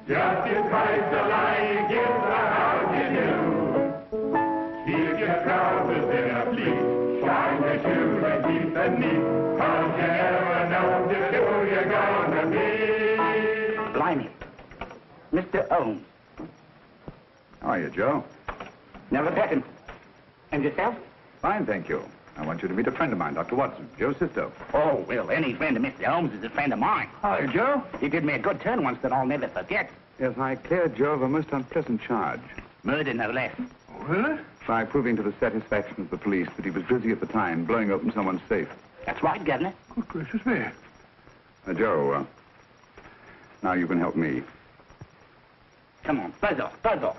Just in case the lie you give the house you do. Keep your trousers in a pleat, shine your shoes and keep them neat, 'cause you never know just who you're gonna be. Blimey. Mr. Holmes. How are you, Joe? Never met him. And yourself? Fine, thank you. I want you to meet a friend of mine, Dr. Watson, Joe's sister. Oh, well, any friend of Mr. Holmes is a friend of mine. Hi, Joe. He did me a good turn once that I'll never forget. Yes, I cleared Joe of a most unpleasant charge. Murder, no less. Really? By proving to the satisfaction of the police that he was busy at the time blowing open someone's safe. That's right, Governor. Good gracious me. Joe, now you can help me. Come on, buzz off, buzz off.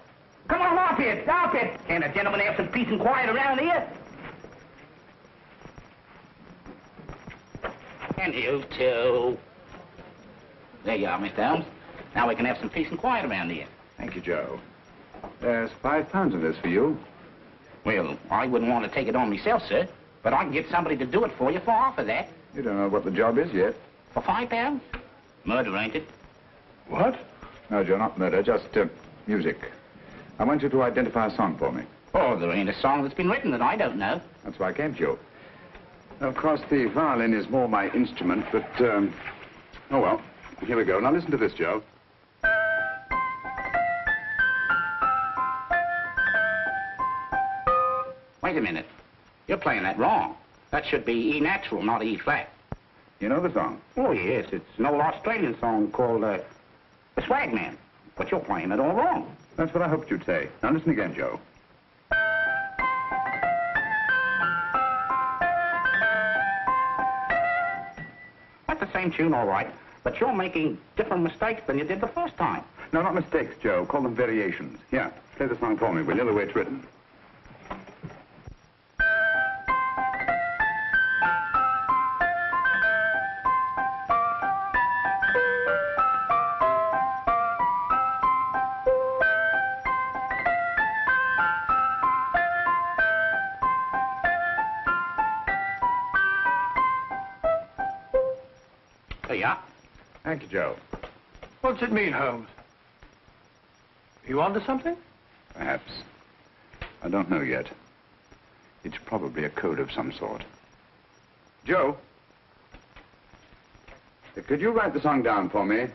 Come on, off it, off it. Can't a gentleman have some peace and quiet around here? And you too. There you are, Mr. Holmes. Now we can have some peace and quiet around here. Thank you, Joe. There's £5 in this for you. Well, I wouldn't want to take it on myself, sir. But I can get somebody to do it for you for half of that. You don't know what the job is yet. For £5? Murder, ain't it? What? No, Joe, not murder, just music. I want you to identify a song for me. Oh, there ain't a song that's been written that I don't know. That's why I came to you. Of course, the violin is more my instrument, but, oh, well, here we go. Now listen to this, Joe. Wait a minute. You're playing that wrong. That should be E natural, not E flat. You know the song? Oh, yes. It's an old Australian song called, The Swag Man. But you're playing it all wrong. That's what I hoped you'd say. Now listen again, Joe. That's the same tune, all right. But you're making different mistakes than you did the first time. No, not mistakes, Joe. Call them variations. Here, play the song for me, will you, the way it's written. There you are. Thank you, Joe. What's it mean, Holmes? You onto something? Perhaps. I don't know yet. It's probably a code of some sort. Joe? Could you write the song down for me?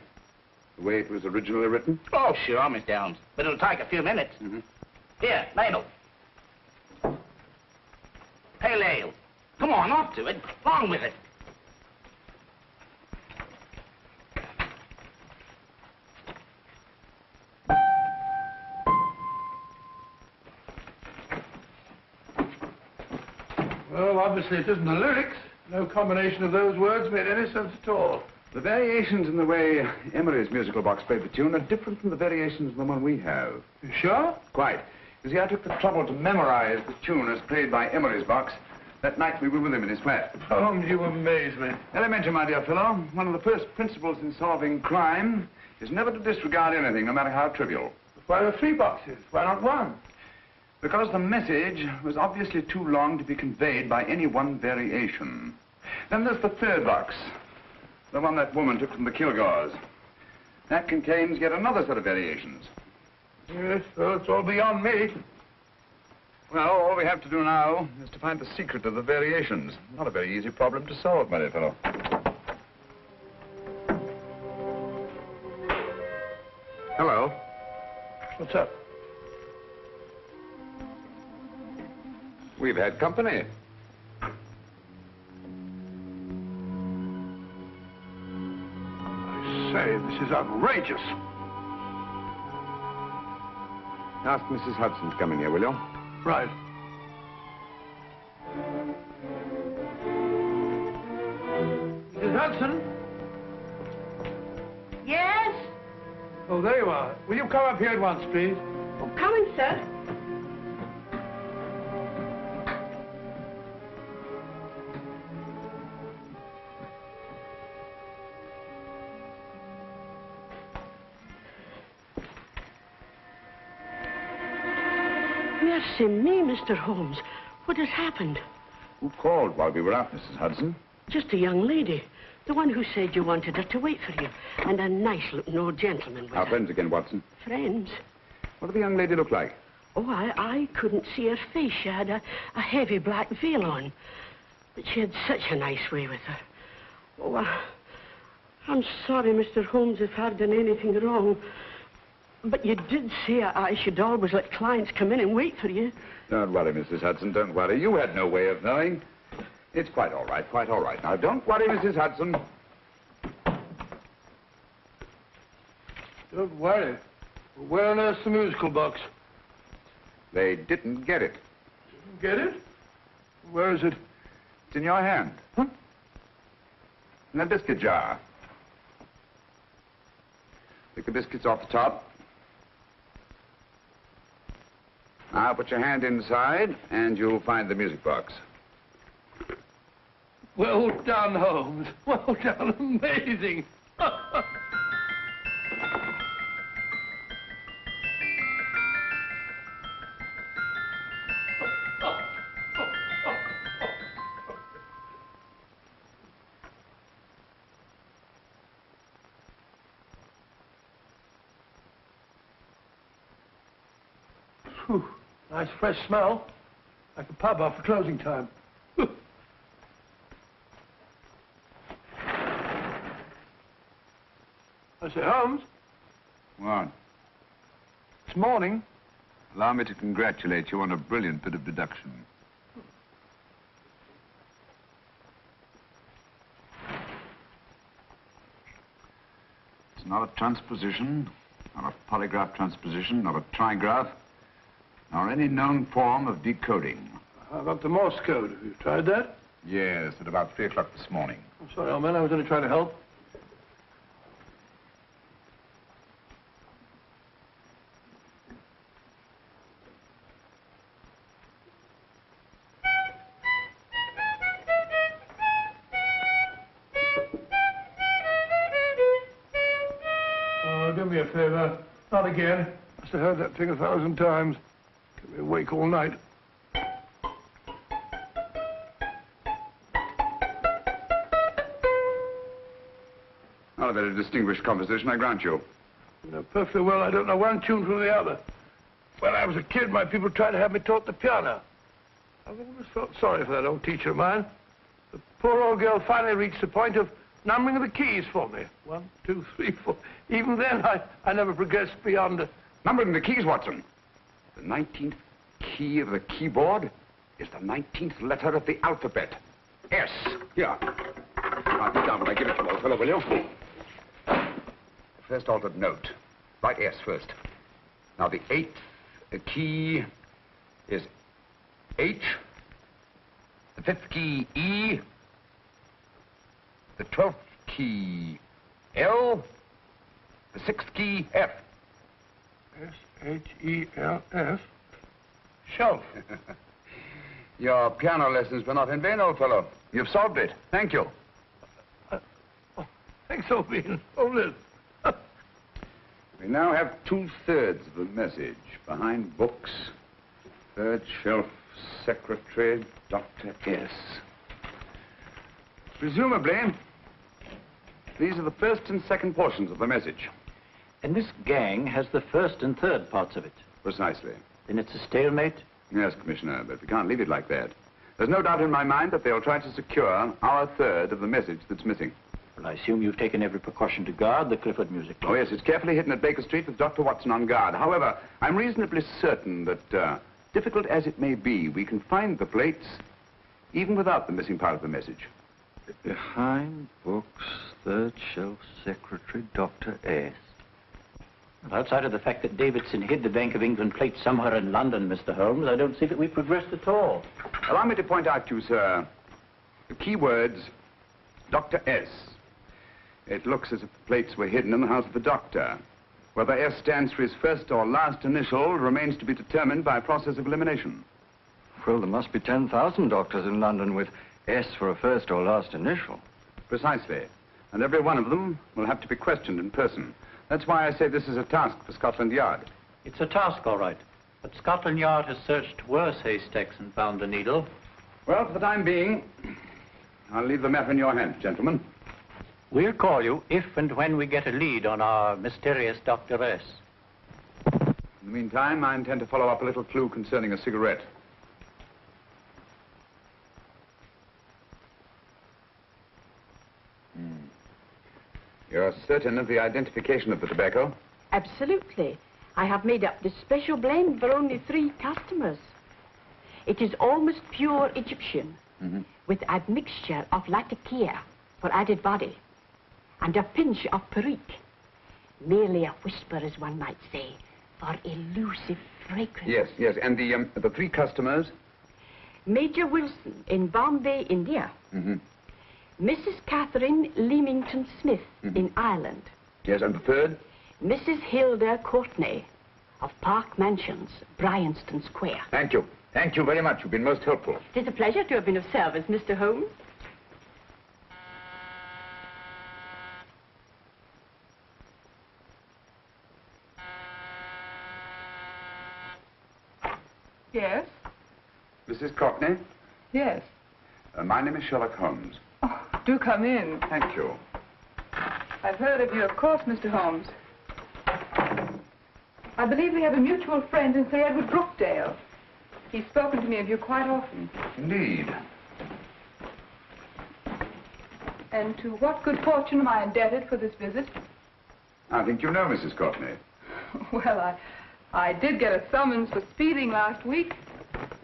The way it was originally written? Oh, sure, Mr. Holmes. But it'll take a few minutes. Here, Mabel. Pale ale. Come on, off to it. Along with it. Well, obviously it isn't the lyrics. No combination of those words made any sense at all. The variations in the way Emery's musical box played the tune are different from the variations in the one we have. You sure? Quite. You see, I took the trouble to memorize the tune as played by Emery's box that night we were with him in his flat. Holmes, you amaze me. Elementary, my dear fellow. One of the first principles in solving crime is never to disregard anything, no matter how trivial. Why are 3 boxes? Why not 1? Because the message was obviously too long to be conveyed by any one variation. Then there's the 3rd box, the one that woman took from the Kilgores. That contains yet another set of variations. Yes, well, it's all beyond me. Well, all we have to do now is to find the secret of the variations. Not a very easy problem to solve, my dear fellow. Hello. What's up? We've had company. I say, this is outrageous. Ask Mrs. Hudson to come in here, will you? Right. Mrs. Hudson? Yes? Oh, there you are. Will you come up here at once, please? Oh, coming, sir. Mercy me, Mr. Holmes. What has happened? Who called while we were out, Mrs. Hudson? Just a young lady. The one who said you wanted her to wait for you. And a nice-looking old gentleman with Our her. friends again, Watson. Friends? What did the young lady look like? Oh, I couldn't see her face. She had a heavy black veil on. But she had such a nice way with her. Oh, I'm sorry, Mr. Holmes, if I've done anything wrong. But you did say I should always let clients come in and wait for you. Don't worry, Mrs. Hudson, don't worry. You had no way of knowing. It's quite all right, quite all right. Now, don't worry, Mrs. Hudson. Don't worry. Where on earth's the musical box? They didn't get it. Didn't get it? Where is it? It's in your hand. Huh? In that biscuit jar. Pick the biscuits off the top. Now put your hand inside, and you'll find the music box. Well done, Holmes. Well done. Amazing. Whew. Nice fresh smell. Like a pub after closing time. I say, Holmes, What? this morning, Allow me to congratulate you on a brilliant bit of deduction. It's not a transposition, not a polygraph transposition, not a trigraph, nor any known form of decoding. how about the Morse code? Have you tried that? Yes, at about 3 o'clock this morning. I'm sorry, old man, I was only trying to help. Oh, do me a favor. Not again. Must have heard that thing 1,000 times. Kept me awake all night. Not a very distinguished composition, I grant you. You know perfectly well I don't know one tune from the other. When I was a kid, my people tried to have me taught the piano. I've always felt sorry for that old teacher of mine. The poor old girl finally reached the point of numbering the keys for me. 1, 2, 3, 4. Even then, I never progressed beyond... Numbering the keys, Watson. The 19th key of the keyboard is the 19th letter of the alphabet. S. Here. Write this down when I give it to you, old fellow, will you? First altered note. Write S first. Now, the 8th key is H. The 5th key, E. The 12th key, L. The 6th key, F. S-H-E-L-F. Shelf. Your piano lessons were not in vain, old fellow. You've solved it. Thank you. Thanks, old bean. Oh, Liz. We now have 2/3 of the message. Behind books, third shelf, secretary, Dr. S. Presumably, these are the first and second portions of the message. And this gang has the first and third parts of it. Precisely. Then it's a stalemate? Yes, Commissioner, but we can't leave it like that. There's no doubt in my mind that they'll try to secure our third of the message that's missing. Well, I assume you've taken every precaution to guard the Clifford music box. Oh, yes, it's carefully hidden at Baker Street with Dr. Watson on guard. However, I'm reasonably certain that difficult as it may be, we can find the plates even without the missing part of the message. Behind books, third shelf, secretary, Dr. S. Well, outside of the fact that Davidson hid the Bank of England plate somewhere in London, Mr. Holmes, I don't see that we've progressed at all. Allow me to point out to you, sir, the key words, Dr. S. It looks as if the plates were hidden in the house of the doctor. Whether S stands for his first or last initial remains to be determined by a process of elimination. Well, there must be 10,000 doctors in London with S for a first or last initial. Precisely. And every one of them will have to be questioned in person. That's why I say this is a task for Scotland Yard. It's a task, all right. But Scotland Yard has searched worse haystacks and found a needle. Well, for the time being, I'll leave the matter in your hands, gentlemen. We'll call you if and when we get a lead on our mysterious Dr. S. In the meantime, I intend to follow up a little clue concerning a cigarette. You're certain of the identification of the tobacco? Absolutely. I have made up this special blend for only 3 customers. It is almost pure Egyptian, with a mixture of latakia for added body, and a pinch of perique. Merely a whisper, as one might say, for elusive fragrance. Yes, yes. And the 3 customers? Major Wilson in Bombay, India. Mrs. Catherine Leamington Smith in Ireland. Yes, and the 3rd? Mrs. Hilda Courtney of Park Mansions, Bryanston Square. Thank you. Thank you very much. You've been most helpful. It is a pleasure to have been of service, Mr. Holmes. Yes? Mrs. Courtney? Yes. My name is Sherlock Holmes. Oh, do come in. Thank you. I've heard of you, of course, Mr. Holmes. I believe we have a mutual friend in Sir Edward Brookdale. He's spoken to me of you quite often. Indeed. And to what good fortune am I indebted for this visit? I think you know Mrs. Courtney. Well, I did get a summons for speeding last week.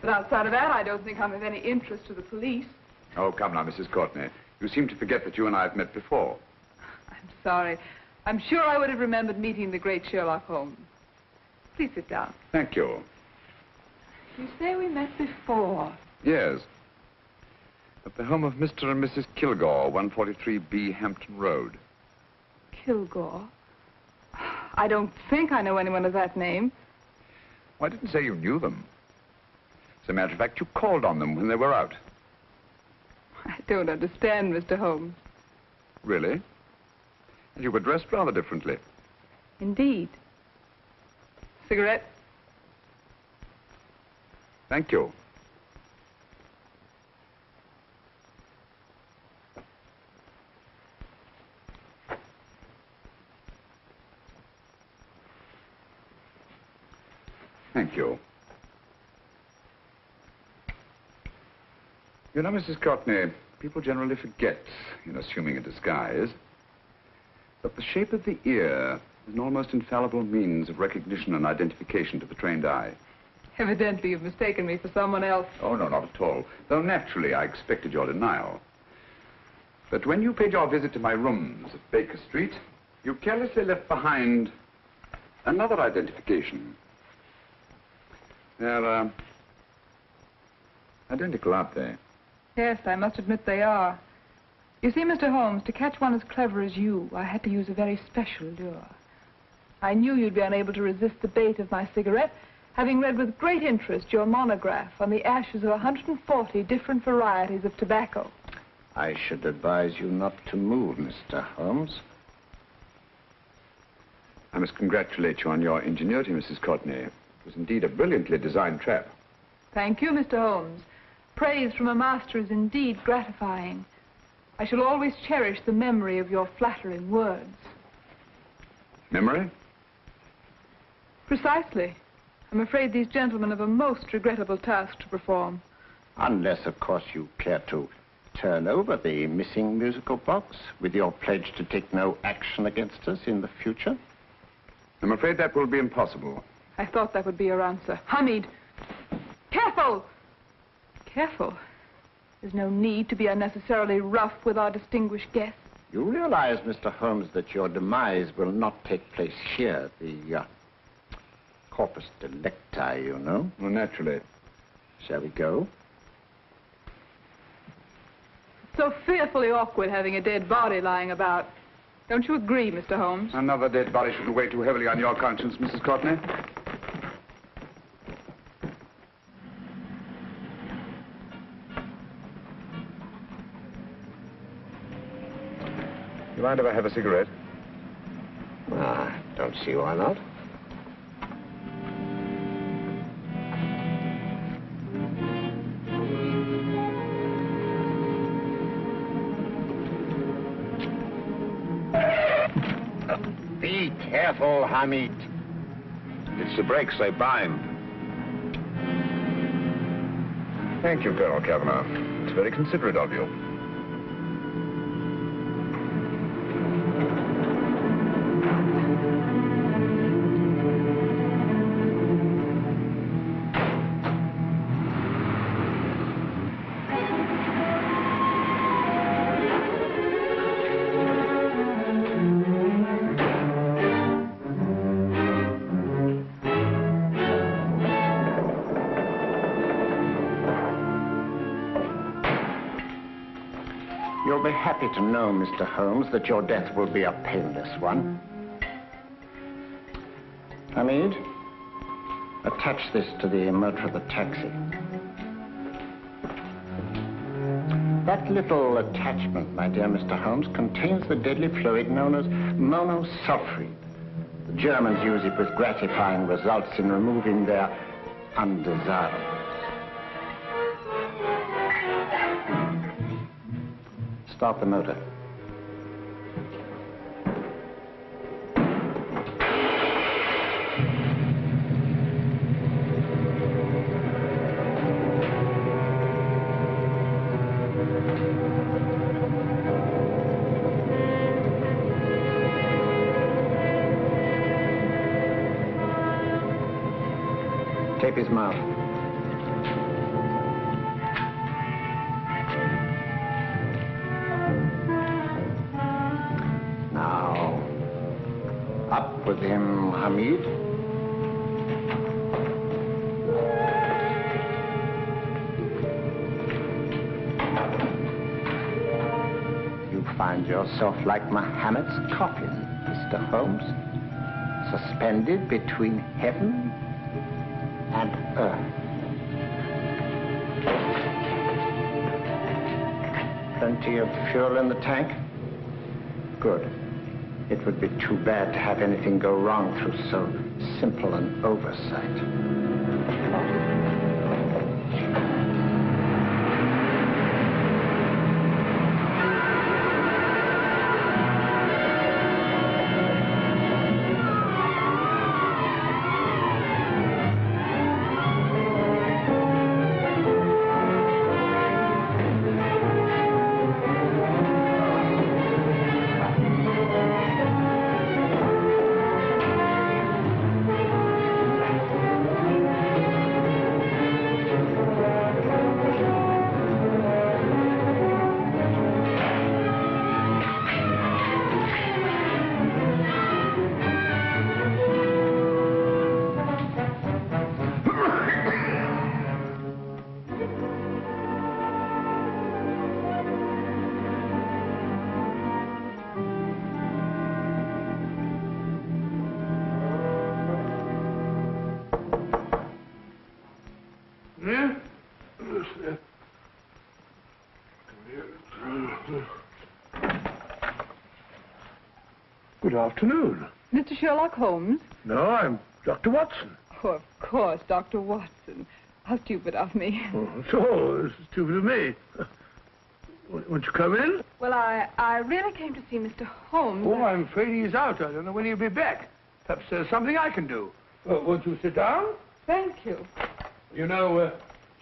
But outside of that, I don't think I'm of any interest to the police. Oh, come now, Mrs. Courtney. You seem to forget that you and I have met before. I'm sorry. I'm sure I would have remembered meeting the great Sherlock Holmes. Please sit down. Thank you. You say we met before. Yes. At the home of Mr. and Mrs. Kilgore, 143B Hampton Road. Kilgore? I don't think I know anyone of that name. Well, I didn't say you knew them. As a matter of fact, you called on them when they were out. I don't understand, Mr. Holmes. Really? And you were dressed rather differently. Indeed. Cigarette? Thank you. Thank you. You know, Mrs. Courtney, people generally forget, in assuming a disguise, that the shape of the ear is an almost infallible means of recognition and identification to the trained eye. Evidently, you've mistaken me for someone else. Oh, no, not at all. Though naturally, I expected your denial. But when you paid your visit to my rooms at Baker Street, you carelessly left behind another identification. They're, identical, aren't they? Yes, I must admit they are. You see, Mr. Holmes, to catch one as clever as you, I had to use a very special lure. I knew you'd be unable to resist the bait of my cigarette, having read with great interest your monograph on the ashes of 140 different varieties of tobacco. I should advise you not to move, Mr. Holmes. I must congratulate you on your ingenuity, Mrs. Courtney. It was indeed a brilliantly designed trap. Thank you, Mr. Holmes. Praise from a master is indeed gratifying. I shall always cherish the memory of your flattering words. Memory? Precisely. I'm afraid these gentlemen have a most regrettable task to perform. Unless, of course, you care to turn over the missing musical box with your pledge to take no action against us in the future. I'm afraid that will be impossible. I thought that would be your answer. Hamid! careful! Careful. There's no need to be unnecessarily rough with our distinguished guest. You realize, Mr. Holmes, that your demise will not take place here, the corpus delicti, you know. Well, naturally. Shall we go? It's so fearfully awkward having a dead body lying about. Don't you agree, Mr. Holmes? Another dead body shouldn't weigh too heavily on your conscience, Mrs. Courtney. You mind if I have a cigarette? Don't see why not. Be careful, Hamid. It's the brakes, they bind. Thank you, Colonel Kavanagh. It's very considerate of you. You'll be happy to know, Mr. Holmes, that your death will be a painless one. Hamid, attach this to the motor of the taxi. That little attachment, my dear Mr. Holmes, contains the deadly fluid known as monosulfide. The Germans use it with gratifying results in removing their undesirables. Start the motor. Tape his mouth. Up with him, Hamid. You find yourself like Muhammad's coffin, Mr. Holmes, suspended between heaven and earth. Plenty of fuel in the tank? Good. It would be too bad to have anything go wrong through so simple an oversight. Good afternoon. Mr. Sherlock Holmes? No, I'm Dr. Watson. Oh, of course, Dr. Watson. How stupid of me. Oh, so stupid of me. Won't you come in? Well, I really came to see Mr. Holmes. Oh, I'm afraid he's out. I don't know when he'll be back. Perhaps there's something I can do. Won't you sit down? Thank you. You know,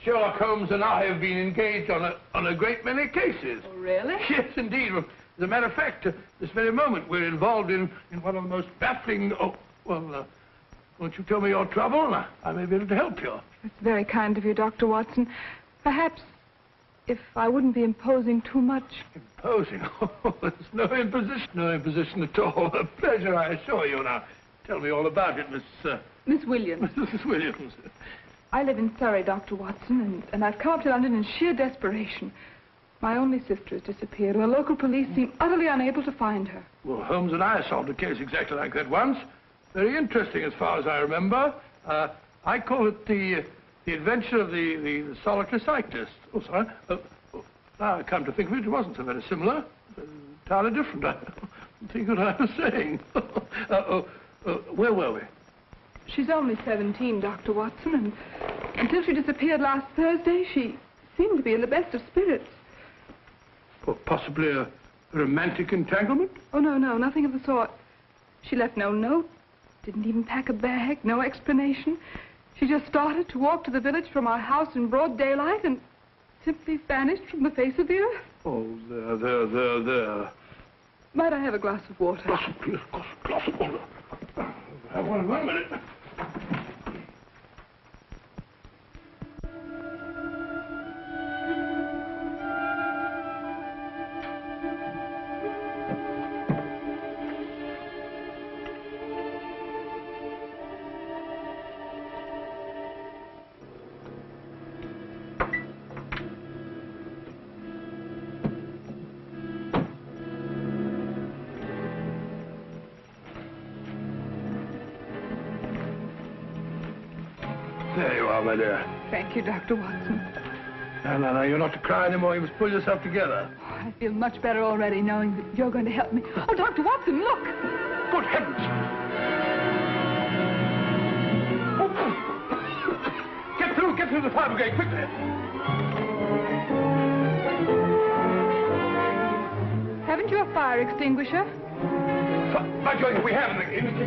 Sherlock Holmes and I have been engaged on a great many cases. Oh, really? Yes, indeed. As a matter of fact, this very moment we're involved in one of the most baffling, Won't you tell me your trouble, and I may be able to help you. It's very kind of you, Dr. Watson. Perhaps if I wouldn't be imposing too much. Imposing? Oh, there's no imposition at all. A pleasure, I assure you. Now, tell me all about it, Miss Williams. Mrs. Williams. I live in Surrey, Dr. Watson, and I've come up to London in sheer desperation. My only sister has disappeared, and the local police seem utterly unable to find her. Well, Holmes and I solved a case exactly like that once. Very interesting, as far as I remember. I call it the adventure of the solitary cyclist. Oh, sorry. Now I come to think of it, it wasn't so very similar. Entirely different. I don't think what I was saying. Where were we? She's only 17, Dr. Watson, and until she disappeared last Thursday, she seemed to be in the best of spirits. Well, possibly a romantic entanglement? Oh, no, nothing of the sort. She left no note, didn't even pack a bag, no explanation. She just started to walk to the village from our house in broad daylight and simply vanished from the face of the earth. Oh, there. Might I have a glass of water? Glass of water. Have one minute. There you are, my dear. Thank you, Dr. Watson. No, you're not to cry anymore. You must pull yourself together. Oh, I feel much better already knowing that you're going to help me. Oh, Dr. Watson, look! Good heavens! Get through the fire brigade, quickly! Haven't you a fire extinguisher? By George, we have in the kitchen.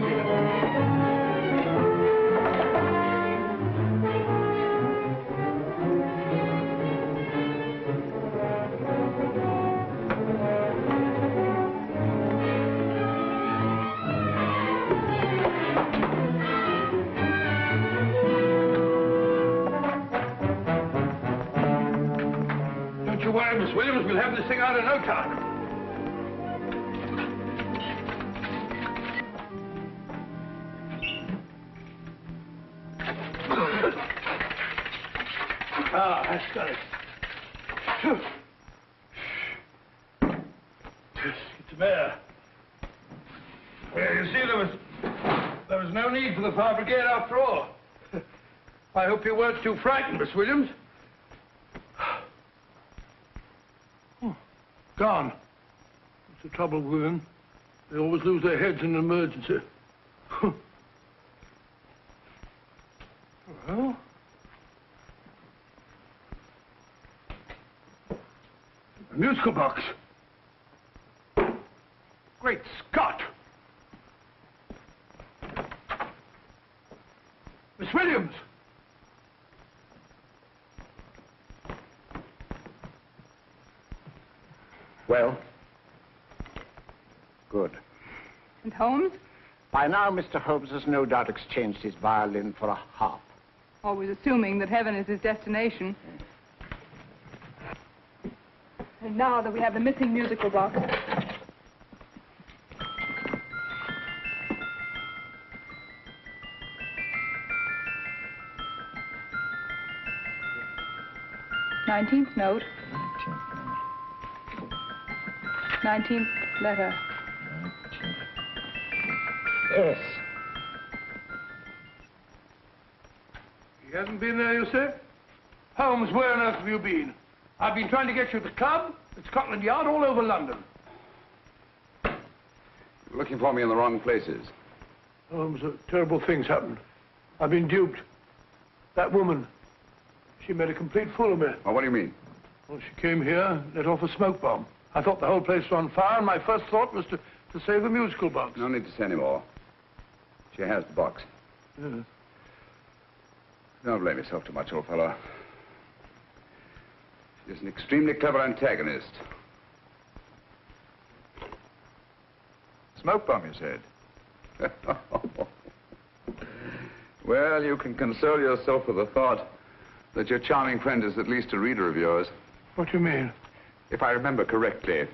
Don't you worry, Miss Williams. We'll have this thing out in no time. That's got it. Get the bear. Well, you see, there was no need for the fire brigade after all. I hope you weren't too frightened, Miss Williams. Gone. That's the trouble with women. They always lose their heads in an emergency. Well... a musical box. Great Scott! Miss Williams! Well? Good. And Holmes? By now, Mr. Holmes has no doubt exchanged his violin for a harp. Always assuming that heaven is his destination. And now that we have the missing musical box. Nineteenth note. 19th letter. Yes. He hasn't been there, you say? Holmes, where on earth have you been? I've been trying to get you at the club, at Scotland Yard, all over London. You're looking for me in the wrong places. Holmes, terrible things happened. I've been duped. That woman, she made a complete fool of me. Oh, what do you mean? Well, she came here, let off a smoke bomb. I thought the whole place was on fire, and my first thought was to save the musical box. No need to say any more. She has the box. Yes. Don't blame yourself too much, old fellow. She's an extremely clever antagonist. Smoke bomb, you said? Well, you can console yourself with the thought that your charming friend is at least a reader of yours. What do you mean? If I remember correctly,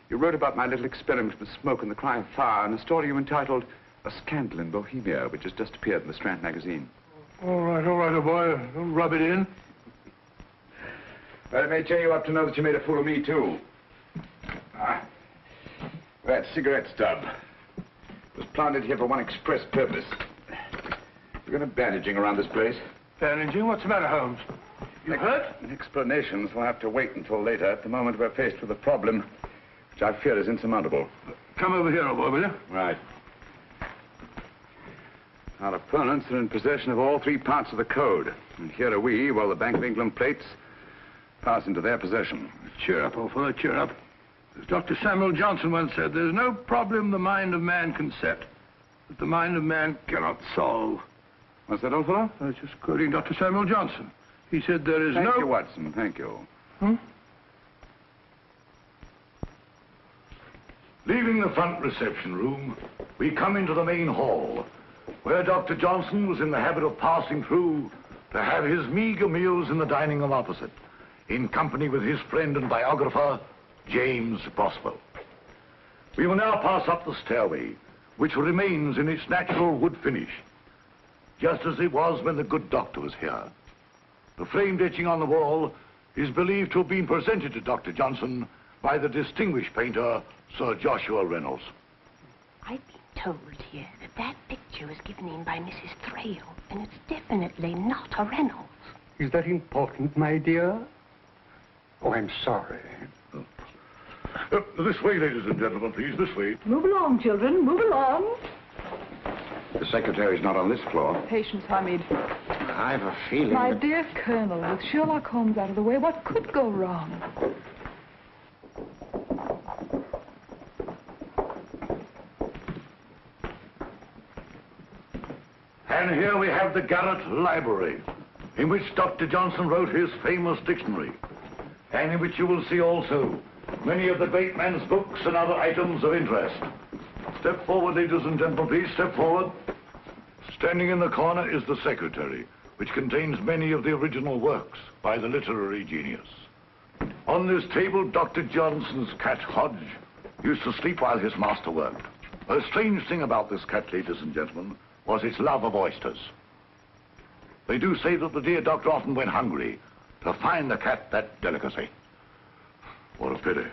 you wrote about my little experiment with smoke and the cry of fire in a story you entitled A Scandal in Bohemia, which has just appeared in the Strand magazine. All right, old boy. Don't rub it in. Well, it may cheer you up to know that you made a fool of me, too. That cigarette stub was planted here for one express purpose. You're going to bandaging around this place. Bandaging? What's the matter, Holmes? You hurt? Explanations will have to wait until later. At the moment, we're faced with a problem which I fear is insurmountable. Come over here, old boy, will you? Right. Our opponents are in possession of all three parts of the code. And here are we, while the Bank of England plates pass into their possession. Cheer up, old fellow, cheer up. As Dr. Samuel Johnson once said, there's no problem the mind of man can set that the mind of man cannot solve. What's that, old fellow? I was just quoting Dr. Samuel Johnson. He said there is Thank you, Watson. Thank you. Leaving the front reception room, we come into the main hall, where Dr. Johnson was in the habit of passing through to have his meager meals in the dining room opposite, in company with his friend and biographer, James Boswell. We will now pass up the stairway, which remains in its natural wood finish, just as it was when the good doctor was here. The framed etching on the wall is believed to have been presented to Dr. Johnson by the distinguished painter, Sir Joshua Reynolds. I've been told here that that picture was given in by Mrs. Thrale, and it's definitely not a Reynolds. Is that important, my dear? Oh, I'm sorry. This way, ladies and gentlemen, please, this way. Move along, children, move along. The secretary's not on this floor. Patience, Hamid. I have a feeling My that... dear Colonel, with Sherlock Holmes out of the way, what could go wrong? And here we have the Garrett Library, in which Dr. Johnson wrote his famous dictionary, and in which you will see also many of the great man's books and other items of interest. Step forward, ladies and gentlemen, please, step forward. Standing in the corner is the secretary, which contains many of the original works by the literary genius. On this table, Dr. Johnson's cat, Hodge, used to sleep while his master worked. A strange thing about this cat, ladies and gentlemen, was its love of oysters. They do say that the dear doctor often went hungry to find the cat that delicacy. What a pity.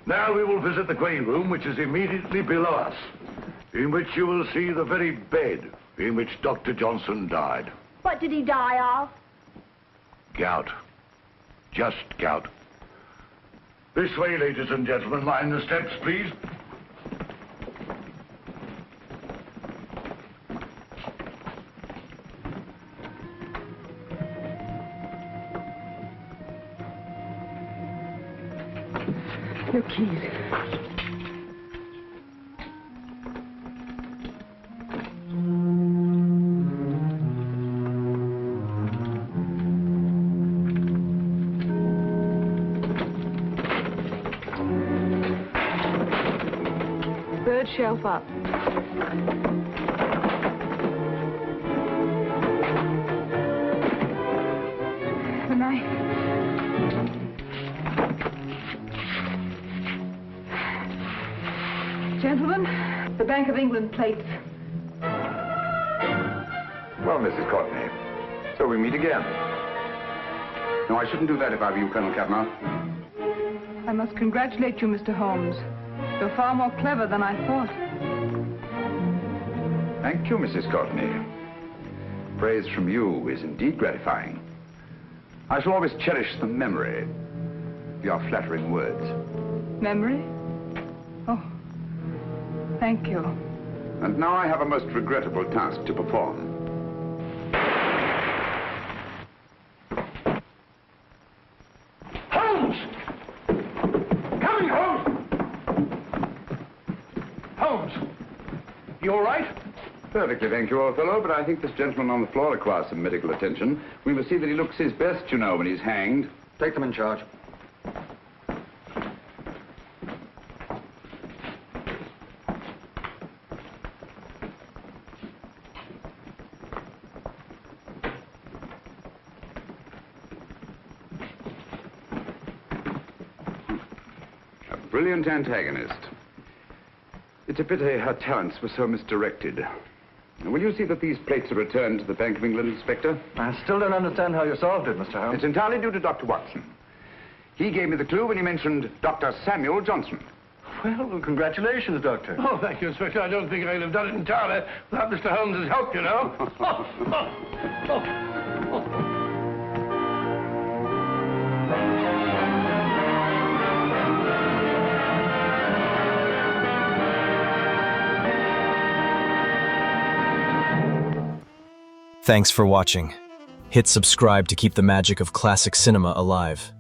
Now we will visit the grain room, which is immediately below us, in which you will see the very bed in which Dr. Johnson died. What did he die of? Gout. Just gout. This way, ladies and gentlemen. Mind the steps, please. Your keys. Third shelf up. The knife. Gentlemen, the Bank of England plates. Well, Mrs. Courtney, so we meet again. No, I shouldn't do that if I were you, Colonel Cavanaugh. I must congratulate you, Mr. Holmes. You're far more clever than I thought. Thank you, Mrs. Courtney. Praise from you is indeed gratifying. I shall always cherish the memory of your flattering words. Memory? Oh, thank you. And now I have a most regrettable task to perform. Holmes! Coming, Holmes! Holmes! You all right? Perfectly, thank you, old fellow, but I think this gentleman on the floor requires some medical attention. We must see that he looks his best, you know, when he's hanged. Take them in charge. brilliant antagonist. It's a pity her talents were so misdirected. Will you see that these plates are returned to the Bank of England, Inspector? I still don't understand how you solved it, Mr. Holmes. It's entirely due to Dr. Watson. He gave me the clue when he mentioned Dr. Samuel Johnson. Well, congratulations, Doctor. Oh, thank you, Inspector. I don't think I'd have done it entirely without Mr. Holmes' help, you know. Thanks for watching. Hit subscribe to keep the magic of classic cinema alive.